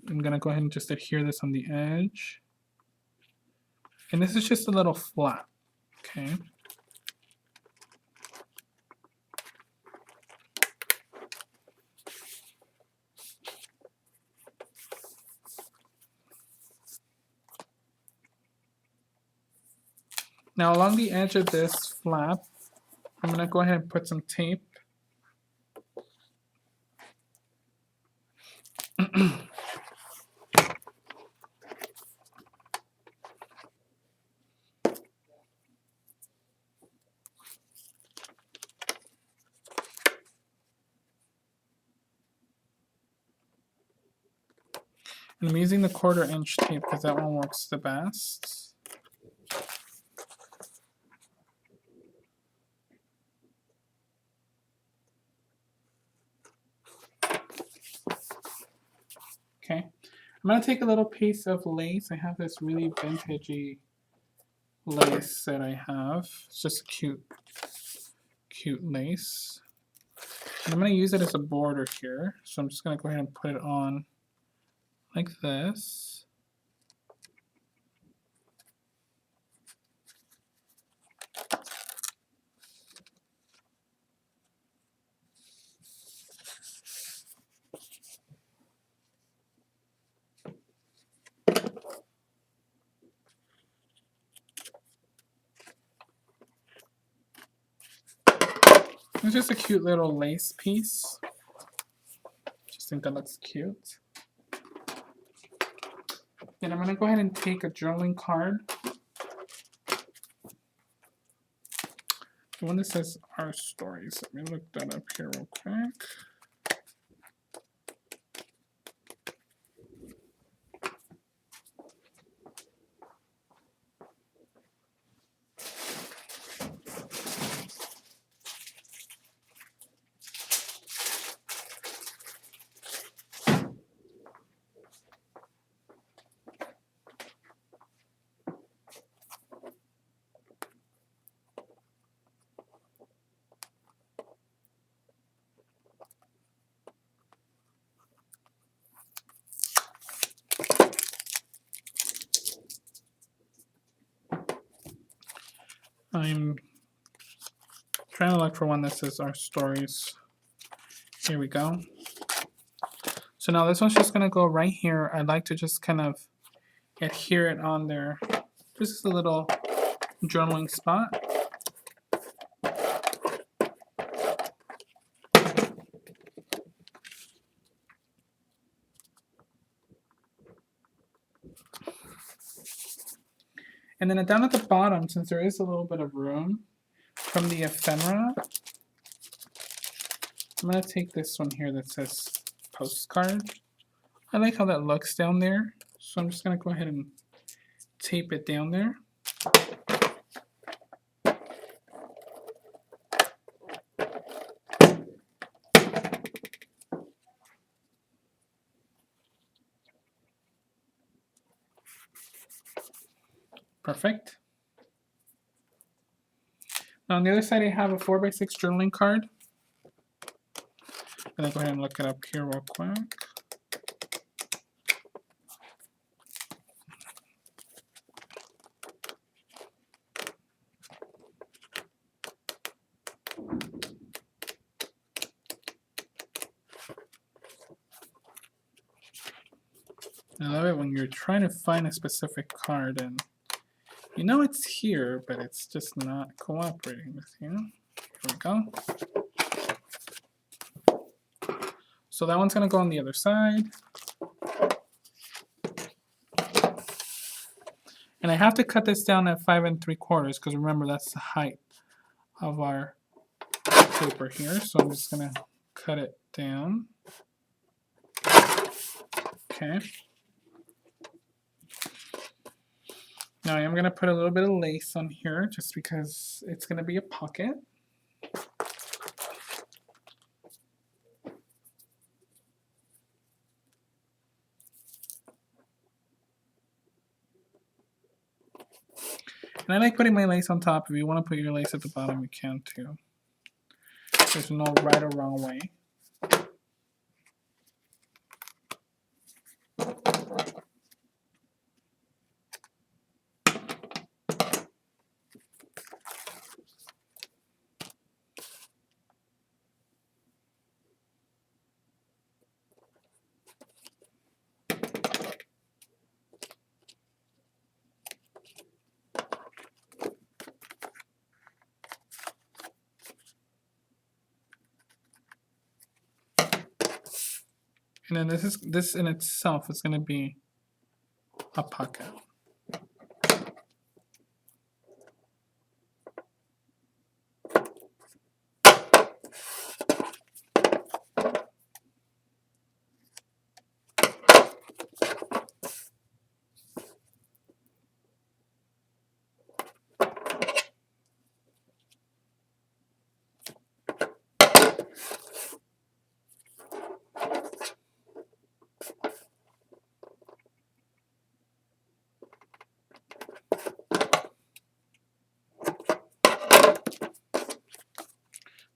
I'm gonna go ahead and just adhere this on the edge. And this is just a little flap, okay? Now along the edge of this flap, I'm gonna go ahead and put some tape. And I'm using the 1/4" tape because that one works the best. Okay, I'm gonna take a little piece of lace. I have this really vintagey lace that I have. It's just cute lace. And I'm gonna use it as a border here. So I'm just gonna go ahead and put it on like this. It's just a cute little lace piece. Just think that looks cute. Then I'm gonna go ahead and take a journaling card. The one that says Our Stories. Let me look that up here real quick. I'm trying to look for one that says Our Stories. Here we go. So now this one's just gonna go right here. I'd like to just kind of adhere it on there. Just a little journaling spot. And then down at the bottom, since there is a little bit of room from the ephemera, I'm gonna take this one here that says Postcard. I like how that looks down there. So I'm just gonna go ahead and tape it down there. Perfect. Now on the other side, I have a 4x6 journaling card. I'm gonna go ahead and look it up here real quick. I love it when you're trying to find a specific card and you know it's here, but it's just not cooperating with you. Here we go. So that one's gonna go on the other side. And I have to cut this down at 5 3/4 because remember that's the height of our paper here. So I'm just gonna cut it down. Okay. Now I am gonna put a little bit of lace on here just because it's gonna be a pocket. And I like putting my lace on top. If you want to put your lace at the bottom, you can too. There's no right or wrong way. And then this in itself is going to be a pocket.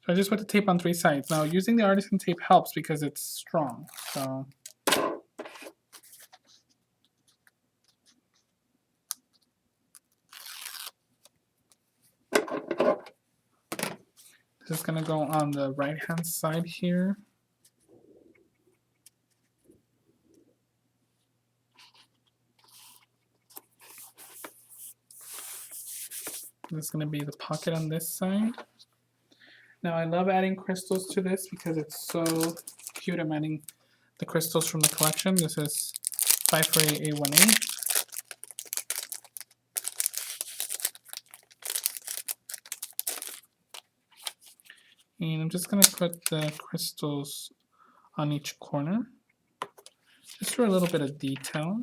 So I just put the tape on 3 sides. Now using the Artisan tape helps because it's strong. So this is going to go on the right hand side here. This is going to be the pocket on this side. Now I love adding crystals to this because it's so cute. I'm adding the crystals from the collection. This is 548A18. And I'm just going to put the crystals on each corner, just for a little bit of detail.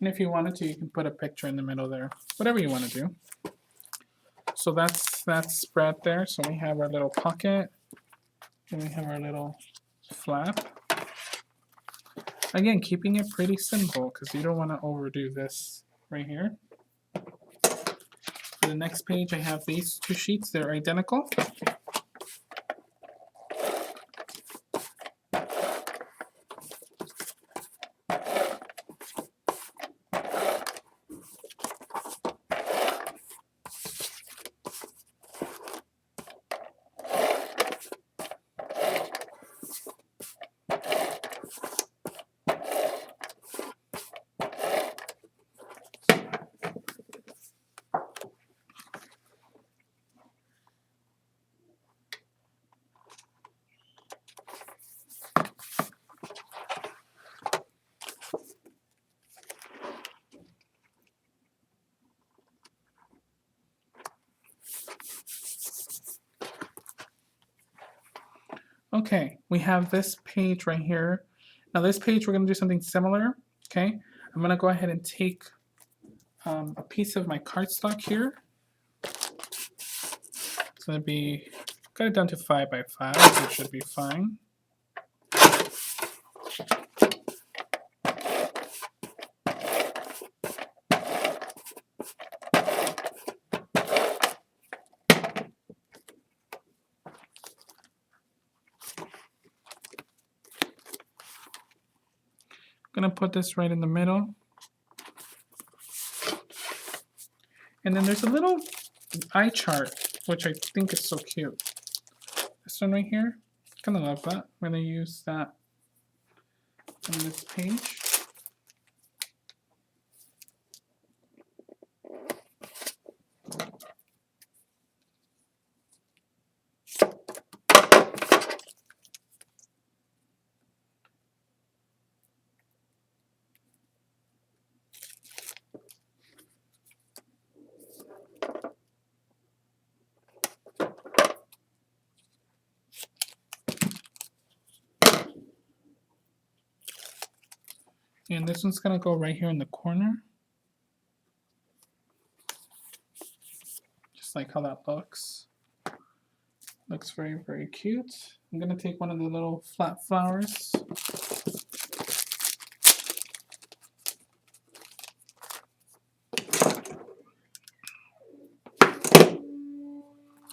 And if you wanted to, you can put a picture in the middle there, whatever you want to do. So that's spread there. So we have our little pocket, and we have our little flap. Again, keeping it pretty simple because you don't want to overdo this right here. For the next page, I have these 2 sheets. They're identical. Okay, we have this page right here. Now this page, we're going to do something similar. Okay, I'm going to go ahead and take a piece of my cardstock here. It's going to be, got it down to 5 by 5, so it should be fine. I'm going to put this right in the middle. And then there's a little eye chart, which I think is so cute. This one right here, kind of love that. I'm going to use that on this page. And this one's gonna go right here in the corner. Just like how that looks. Looks very, very cute. I'm gonna take one of the little flat flowers.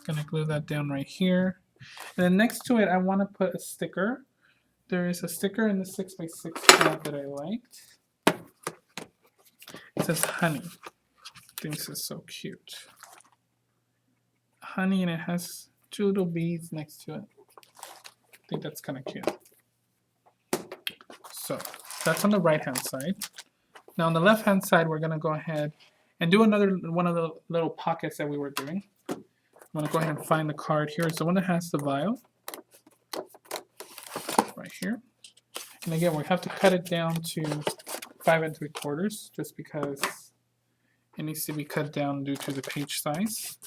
Gonna glue that down right here. And then next to it, I want to put a sticker. There is a sticker in the 6x6 pad that I liked. It says honey. I think this is so cute. Honey, and it has 2 little beads next to it. I think that's kind of cute. So that's on the right hand side. Now on the left hand side, we're gonna go ahead and do another one of the little pockets that we were doing. I'm gonna go ahead and find the card. Here is the one that has the vial. Right here. And again, we have to cut it down to 5 3/4 just because it needs to be cut down due to the page size.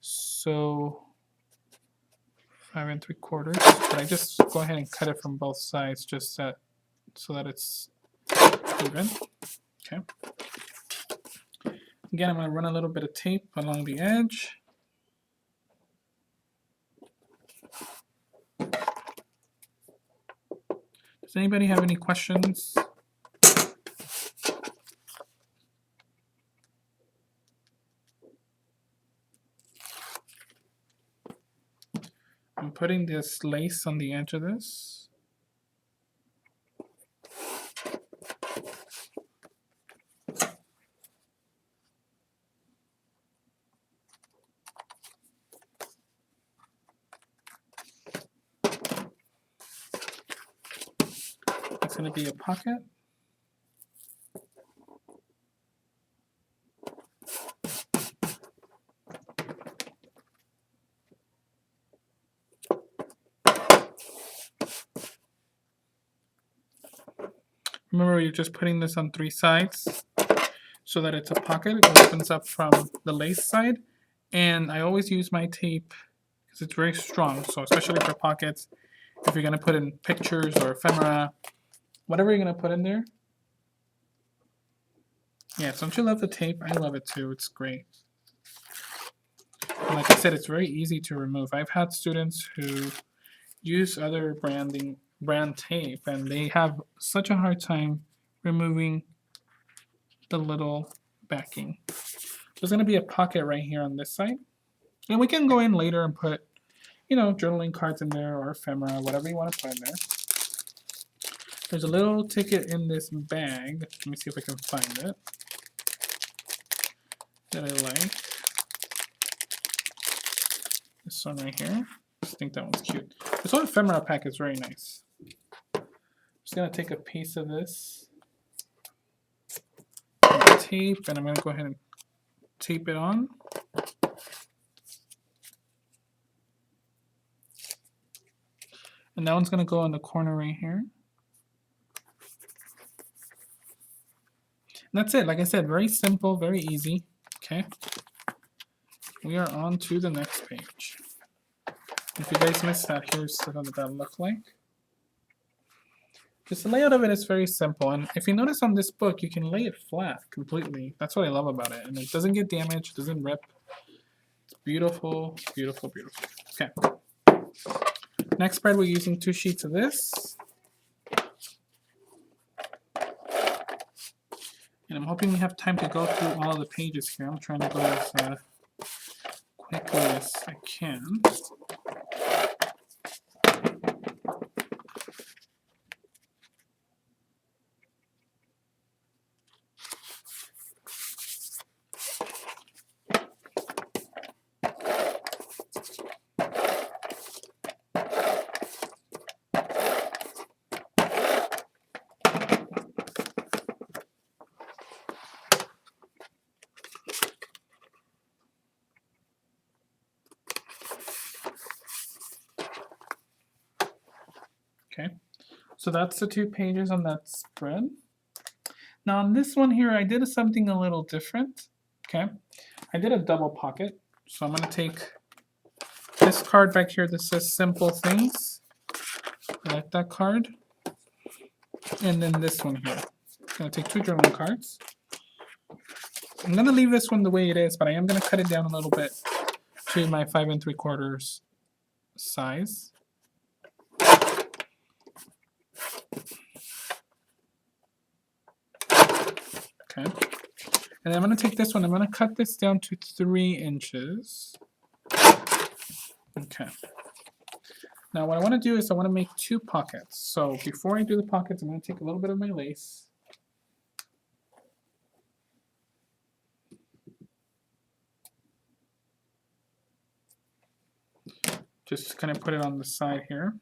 So 5 3/4. But I just go ahead and cut it from both sides just so that it's even. Okay. Again, I'm going to run a little bit of tape along the edge. Does anybody have any questions? I'm putting this lace on the edge of this. It's going to be a pocket. Remember, you're just putting this on 3 sides so that it's a pocket. It opens up from the lace side. And I always use my tape because it's very strong. So especially for pockets, if you're going to put in pictures or ephemera, whatever you're going to put in there. Yeah, don't you love the tape? I love it too. It's great. And like I said, it's very easy to remove. I've had students who use other brand tape and they have such a hard time removing the little backing. There's going to be a pocket right here on this side. And we can go in later and put, you know, journaling cards in there or ephemera, whatever you want to put in there. There's a little ticket in this bag. Let me see if I can find it. That I like. This one right here. I just think that one's cute. This one ephemera pack is very nice. I'm just going to take a piece of this tape and I'm going to go ahead and tape it on. And that one's going to go in the corner right here. And that's it. Like I said, very simple, very easy. Okay. We are on to the next page. If you guys missed that, here's what that look like. Just the layout of it is very simple. And if you notice on this book, you can lay it flat completely. That's what I love about it. And it doesn't get damaged, doesn't rip. It's beautiful, beautiful, beautiful. Okay. Next spread, we're using 2 sheets of this. And I'm hoping we have time to go through all of the pages here. I'm trying to go as quickly as I can. Okay, so that's the 2 pages on that spread. Now on this one here, I did something a little different. Okay, I did a double pocket. So I'm going to take this card back here that says Simple Things. I like that card. And then this one here. I'm going to take 2 journaling cards. I'm going to leave this one the way it is, but I am going to cut it down a little bit to my 5 3/4 size. Okay. And I'm going to take this one, I'm going to cut this down to 3 inches. Okay. Now what I want to do is I want to make 2 pockets. So before I do the pockets, I'm going to take a little bit of my lace. Just kind of put it on the side here.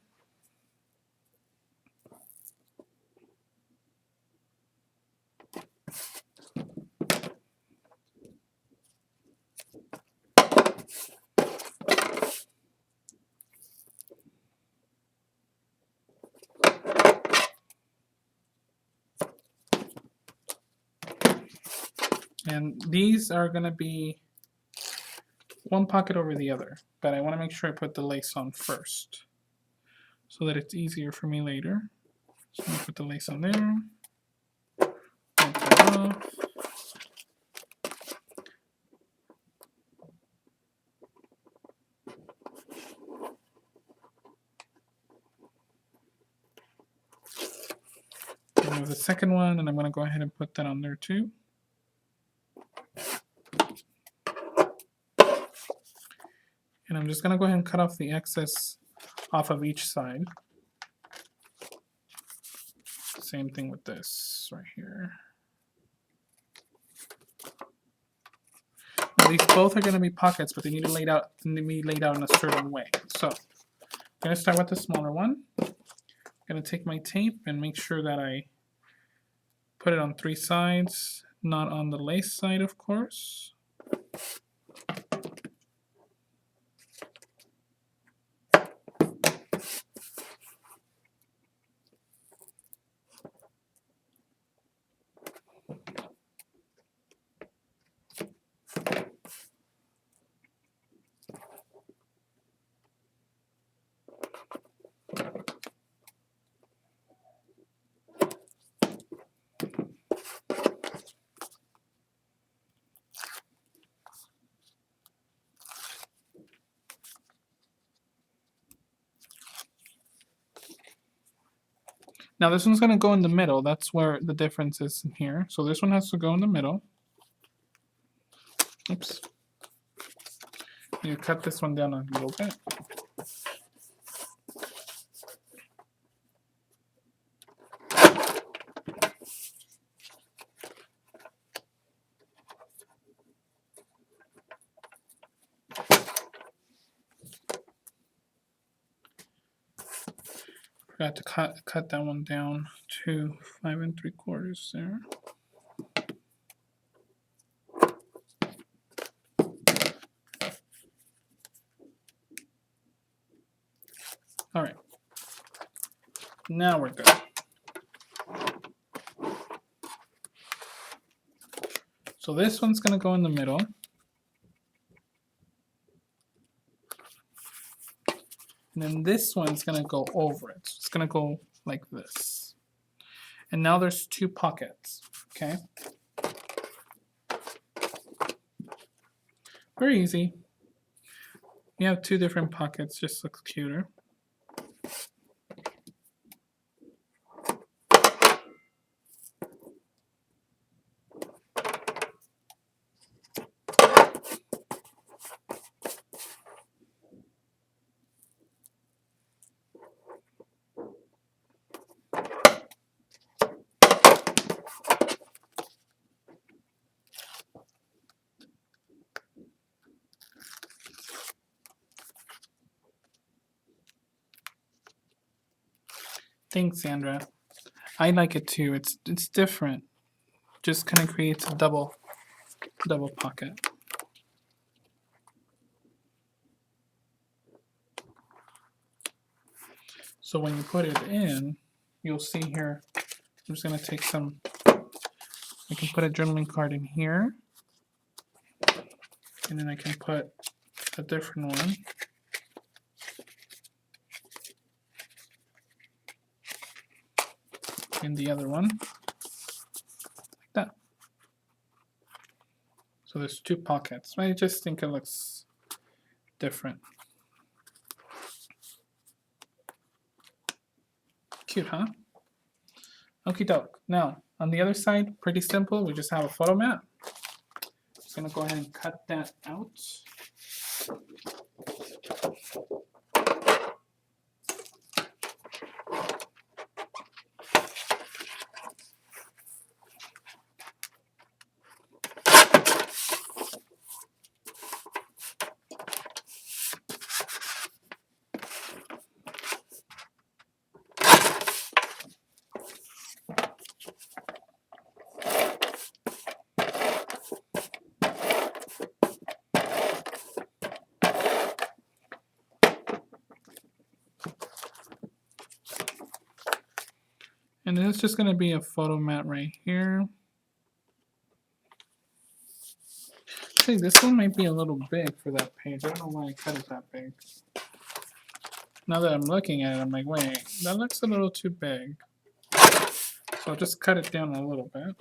And these are going to be one pocket over the other, but I want to make sure I put the lace on first so that it's easier for me later. So I'm going to put the lace on there. Wipe that off. Remove the second one, and I'm going to go ahead and put that on there too. And I'm just going to go ahead and cut off the excess off of each side. Same thing with this right here. Now, these both are going to be pockets, but they need to be laid out in a certain way. So I'm going to start with the smaller one. I'm going to take my tape and make sure that I put it on 3 sides, not on the lace side, of course. Now this one's going to go in the middle. That's where the difference is in here. So this one has to go in the middle. Oops. You cut this one down a little bit. Forgot to cut that one down to 5 3/4 there. All right. Now we're good. So this one's going to go in the middle. And then this one's going to go over it. So it's going to go like this. And now there's 2 pockets, okay? Very easy. You have 2 different pockets, just looks cuter. Thanks, Sandra. I like it too. It's different. Just kind of creates a double pocket. So when you put it in, you'll see here, I'm just going to take some, I can put a journaling card in here, and then I can put a different one. in the other one, like that. So there's 2 pockets. I just think it looks different. Cute, huh? Okie doke. Now, on the other side, pretty simple. We just have a photo mat. Just gonna go ahead and cut that out. And it's just going to be a photo mat right here. Actually, this one might be a little big for that page. I don't know why I cut it that big. Now that I'm looking at it, I'm like, wait, that looks a little too big. So I'll just cut it down a little bit.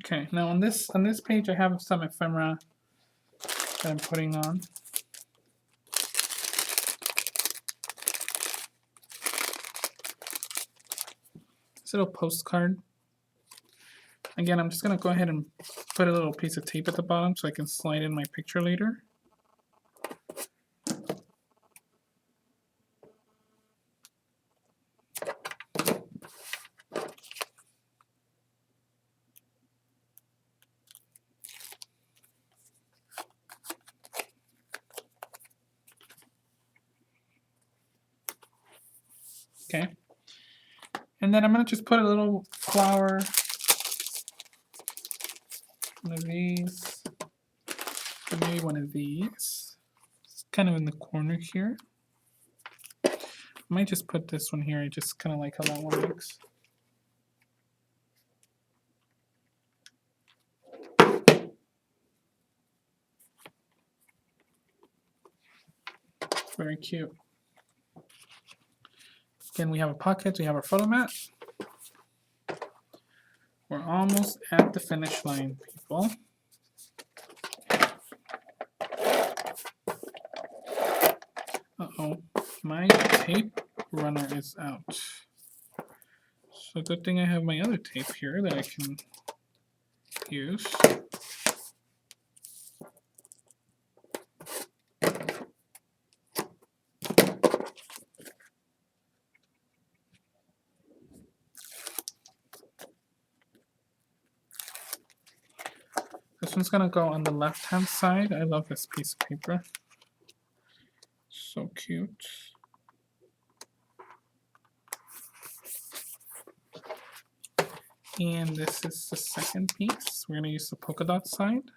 Okay, now on this page I have some ephemera that I'm putting on. This little postcard. Again, I'm just gonna go ahead and put a little piece of tape at the bottom so I can slide in my picture later. Okay, and then I'm going to just put a little flower, one of these, or maybe one of these. It's kind of in the corner here. I might just put this one here. I just kind of like how that one looks. Very cute. Again, we have a pocket, we have our photo mat. We're almost at the finish line, people. Uh-oh, my tape runner is out. So good thing I have my other tape here that I can use. This one's gonna go on the left-hand side. I love this piece of paper. So cute. And this is the second piece. We're gonna use the polka dot side.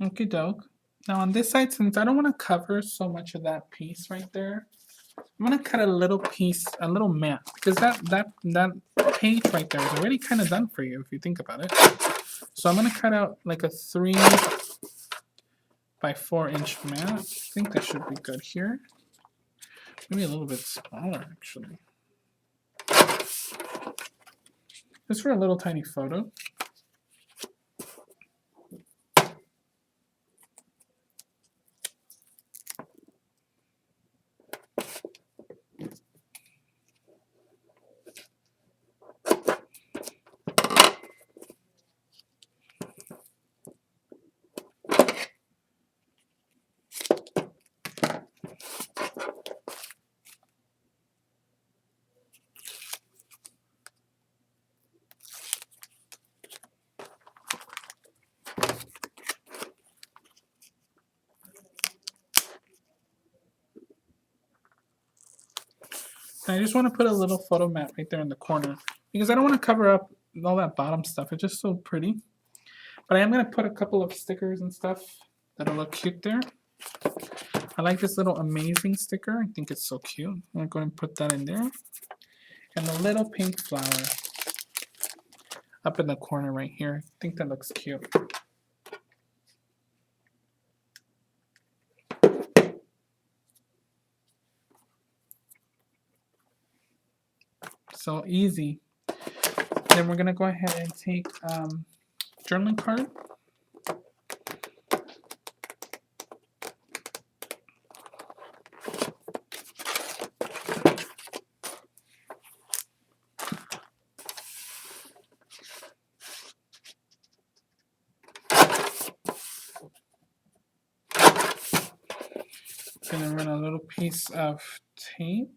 Okie doke. Now on this side, since I don't want to cover so much of that piece right there, I'm gonna cut a little piece, a little mat, because that page right there is already kind of done for you if you think about it. So I'm gonna cut out like a 3 by 4 inch mat. I think that should be good here. Maybe a little bit smaller actually. Just for a little tiny photo. And I just want to put a little photo mat right there in the corner because I don't want to cover up all that bottom stuff. It's just so pretty. But I am going to put a couple of stickers and stuff that'll look cute there. I like this little amazing sticker. I think it's so cute. I'm going to go ahead and put that in there. And the little pink flower up in the corner right here. I think that looks cute. So easy. Then we're going to go ahead and take journaling card. Going to run a little piece of tape.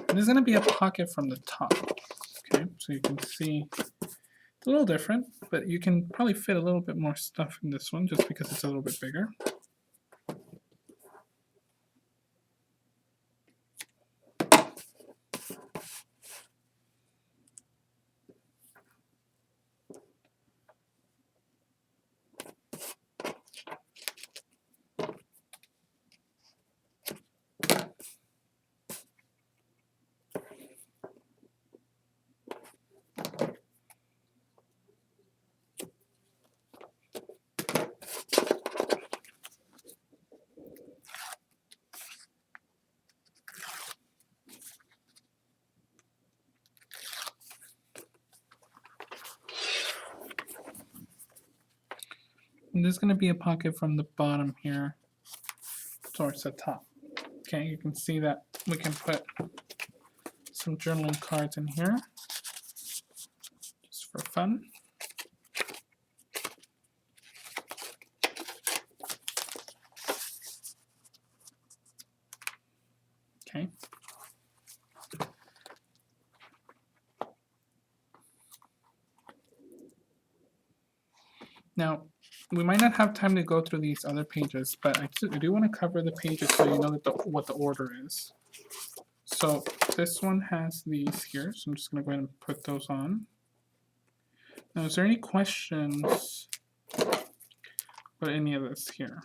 There's going to be a pocket from the top, okay, so you can see it's a little different, but you can probably fit a little bit more stuff in this one just because it's a little bit bigger. And there's going to be a pocket from the bottom here towards the top. Okay, you can see that we can put some journaling cards in here just for fun. Okay. Now, we might not have time to go through these other pages, but I do want to cover the pages so you know that what the order is. So this one has these here, so I'm just going to go ahead and put those on. Now, is there any questions about any of this here?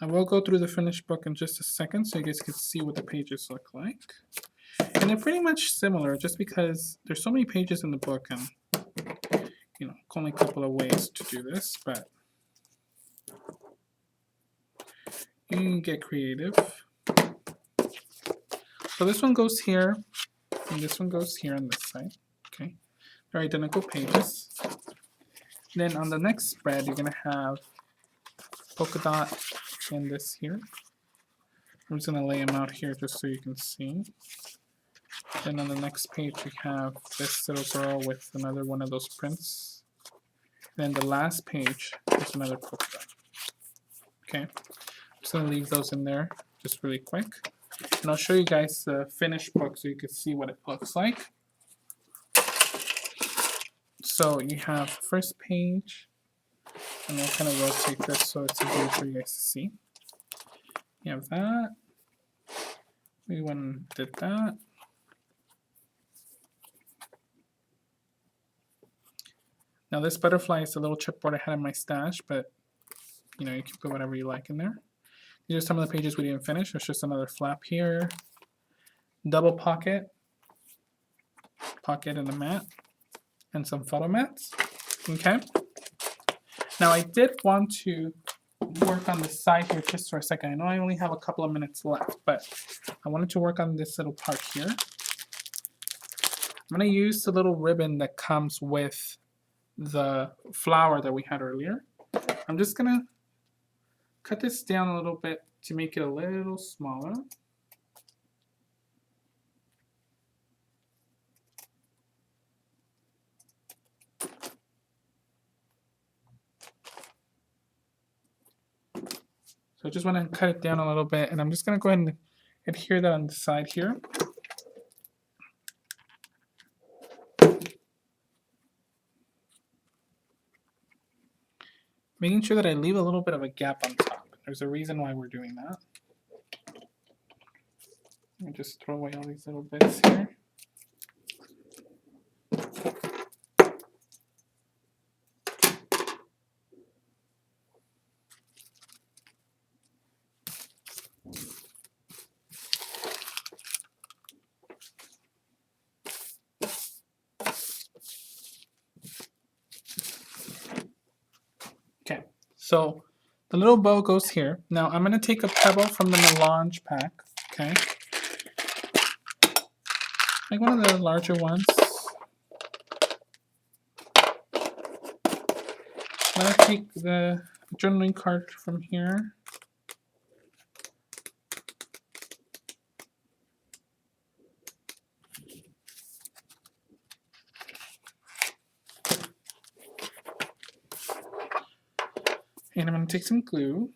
I will go through the finished book in just a second so you guys can see what the pages look like. And they're pretty much similar just because there's so many pages in the book and you know, only a couple of ways to do this, but you can get creative. So this one goes here, and this one goes here on this side. Okay, they're identical pages. Then on the next spread, you're gonna have polka dot and this here. I'm just gonna lay them out here just so you can see. Then on the next page, we have this little girl with another one of those prints. Then the last page is another polka dot. Okay, I'm just gonna leave those in there just really quick. And I'll show you guys the finished book so you can see what it looks like. So you have the first page, and I'll kind of rotate this so it's easier for you guys to see. You have that. We went and did that. Now this butterfly is a little chipboard I had in my stash, but you know, you can put whatever you like in there. These are some of the pages we didn't finish. There's just another flap here. Double pocket in the mat, and some photo mats. Okay. Now I did want to work on the side here just for a second. I know I only have a couple of minutes left, but I wanted to work on this little part here. I'm going to use the little ribbon that comes with the flower that we had earlier. I'm just going to cut this down a little bit to make it a little smaller. So I just want to cut it down a little bit, and I'm just going to go ahead and adhere that on the side here. Making sure that I leave a little bit of a gap on top. There's a reason why we're doing that. Let me just throw away all these little bits here. Okay, so the little bow goes here. Now I'm going to take a pebble from the melange pack, okay? Like one of the larger ones. I'm going to take the journaling card from here. And I'm going to take some glue.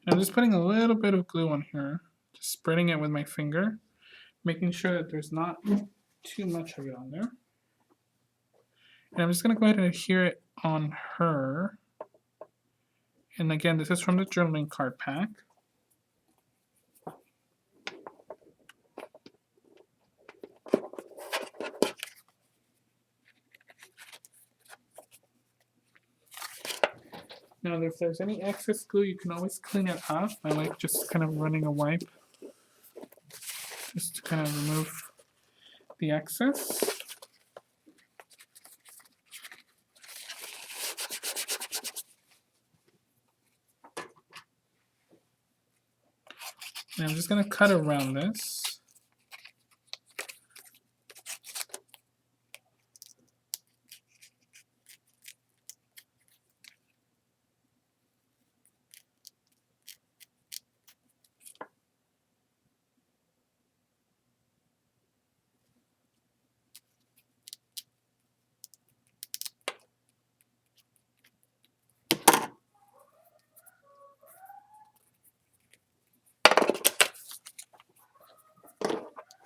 And I'm just putting a little bit of glue on here, just spreading it with my finger, making sure that there's not too much of it on there. And I'm just going to go ahead and adhere it on her. And again, this is from the journaling card pack. Now, if there's any excess glue, you can always clean it off. I like just kind of running a wipe just to kind of remove the excess. And I'm just going to cut around this.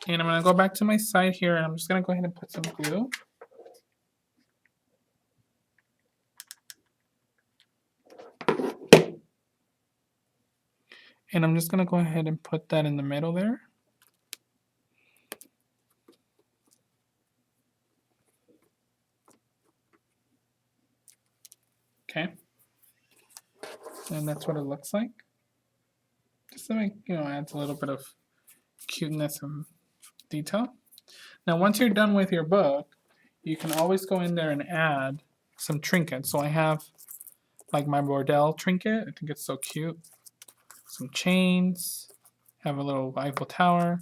And I'm going to go back to my side here, and I'm just going to go ahead and put some glue. And I'm just going to go ahead and put that in the middle there. Okay. And that's what it looks like. Just to make, adds a little bit of cuteness and detail. Now, once you're done with your book, you can always go in there and add some trinkets. So I have like my Bordel trinket. I think it's so cute. Some chains, have a little Eiffel Tower,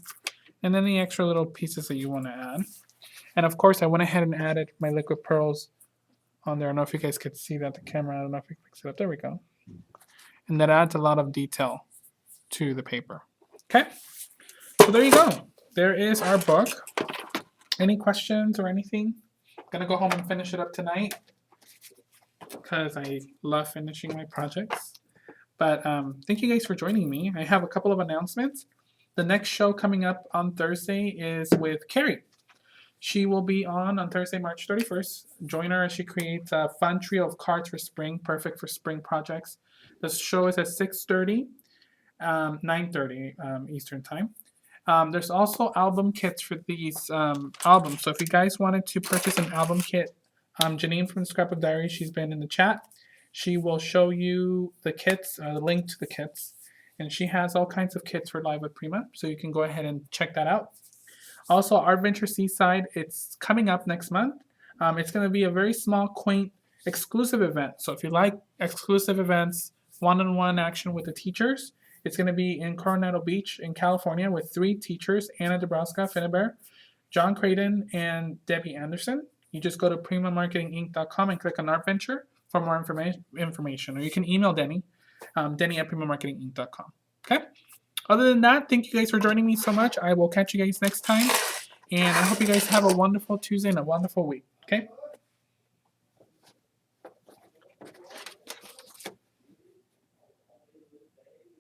and then the extra little pieces that you want to add. And of course, I went ahead and added my liquid pearls on there. I don't know if you guys could see that, the camera. I don't know if you can fix it up. There we go. And that adds a lot of detail to the paper. Okay, so there you go. There is our book. Any questions or anything? I'm gonna go home and finish it up tonight because I love finishing my projects. But thank you guys for joining me. I have a couple of announcements. The next show coming up on Thursday is with Carrie. She will be on Thursday, March 31st. Join her as she creates a fun trio of cards for spring, perfect for spring projects. The show is at 6:30, 9:30 Eastern Time. There's also album kits for these albums. So if you guys wanted to purchase an album kit, Janine from Scrapbook Diary, she's been in the chat. She will show you the kits, the link to the kits. And she has all kinds of kits for Live with Prima. So you can go ahead and check that out. Also, Art Venture Seaside, it's coming up next month. It's going to be a very small, quaint, exclusive event. So if you like exclusive events, one-on-one action with the teachers, it's going to be in Coronado Beach in California with 3 teachers, Anna Dabrowska Finneber, John Creighton, and Debbie Anderson. You just go to primamarketinginc.com and click on Art Venture for more information. Or you can email Denny, Denny at primamarketinginc.com. Okay? Other than that, thank you guys for joining me so much. I will catch you guys next time. And I hope you guys have a wonderful Tuesday and a wonderful week. Okay?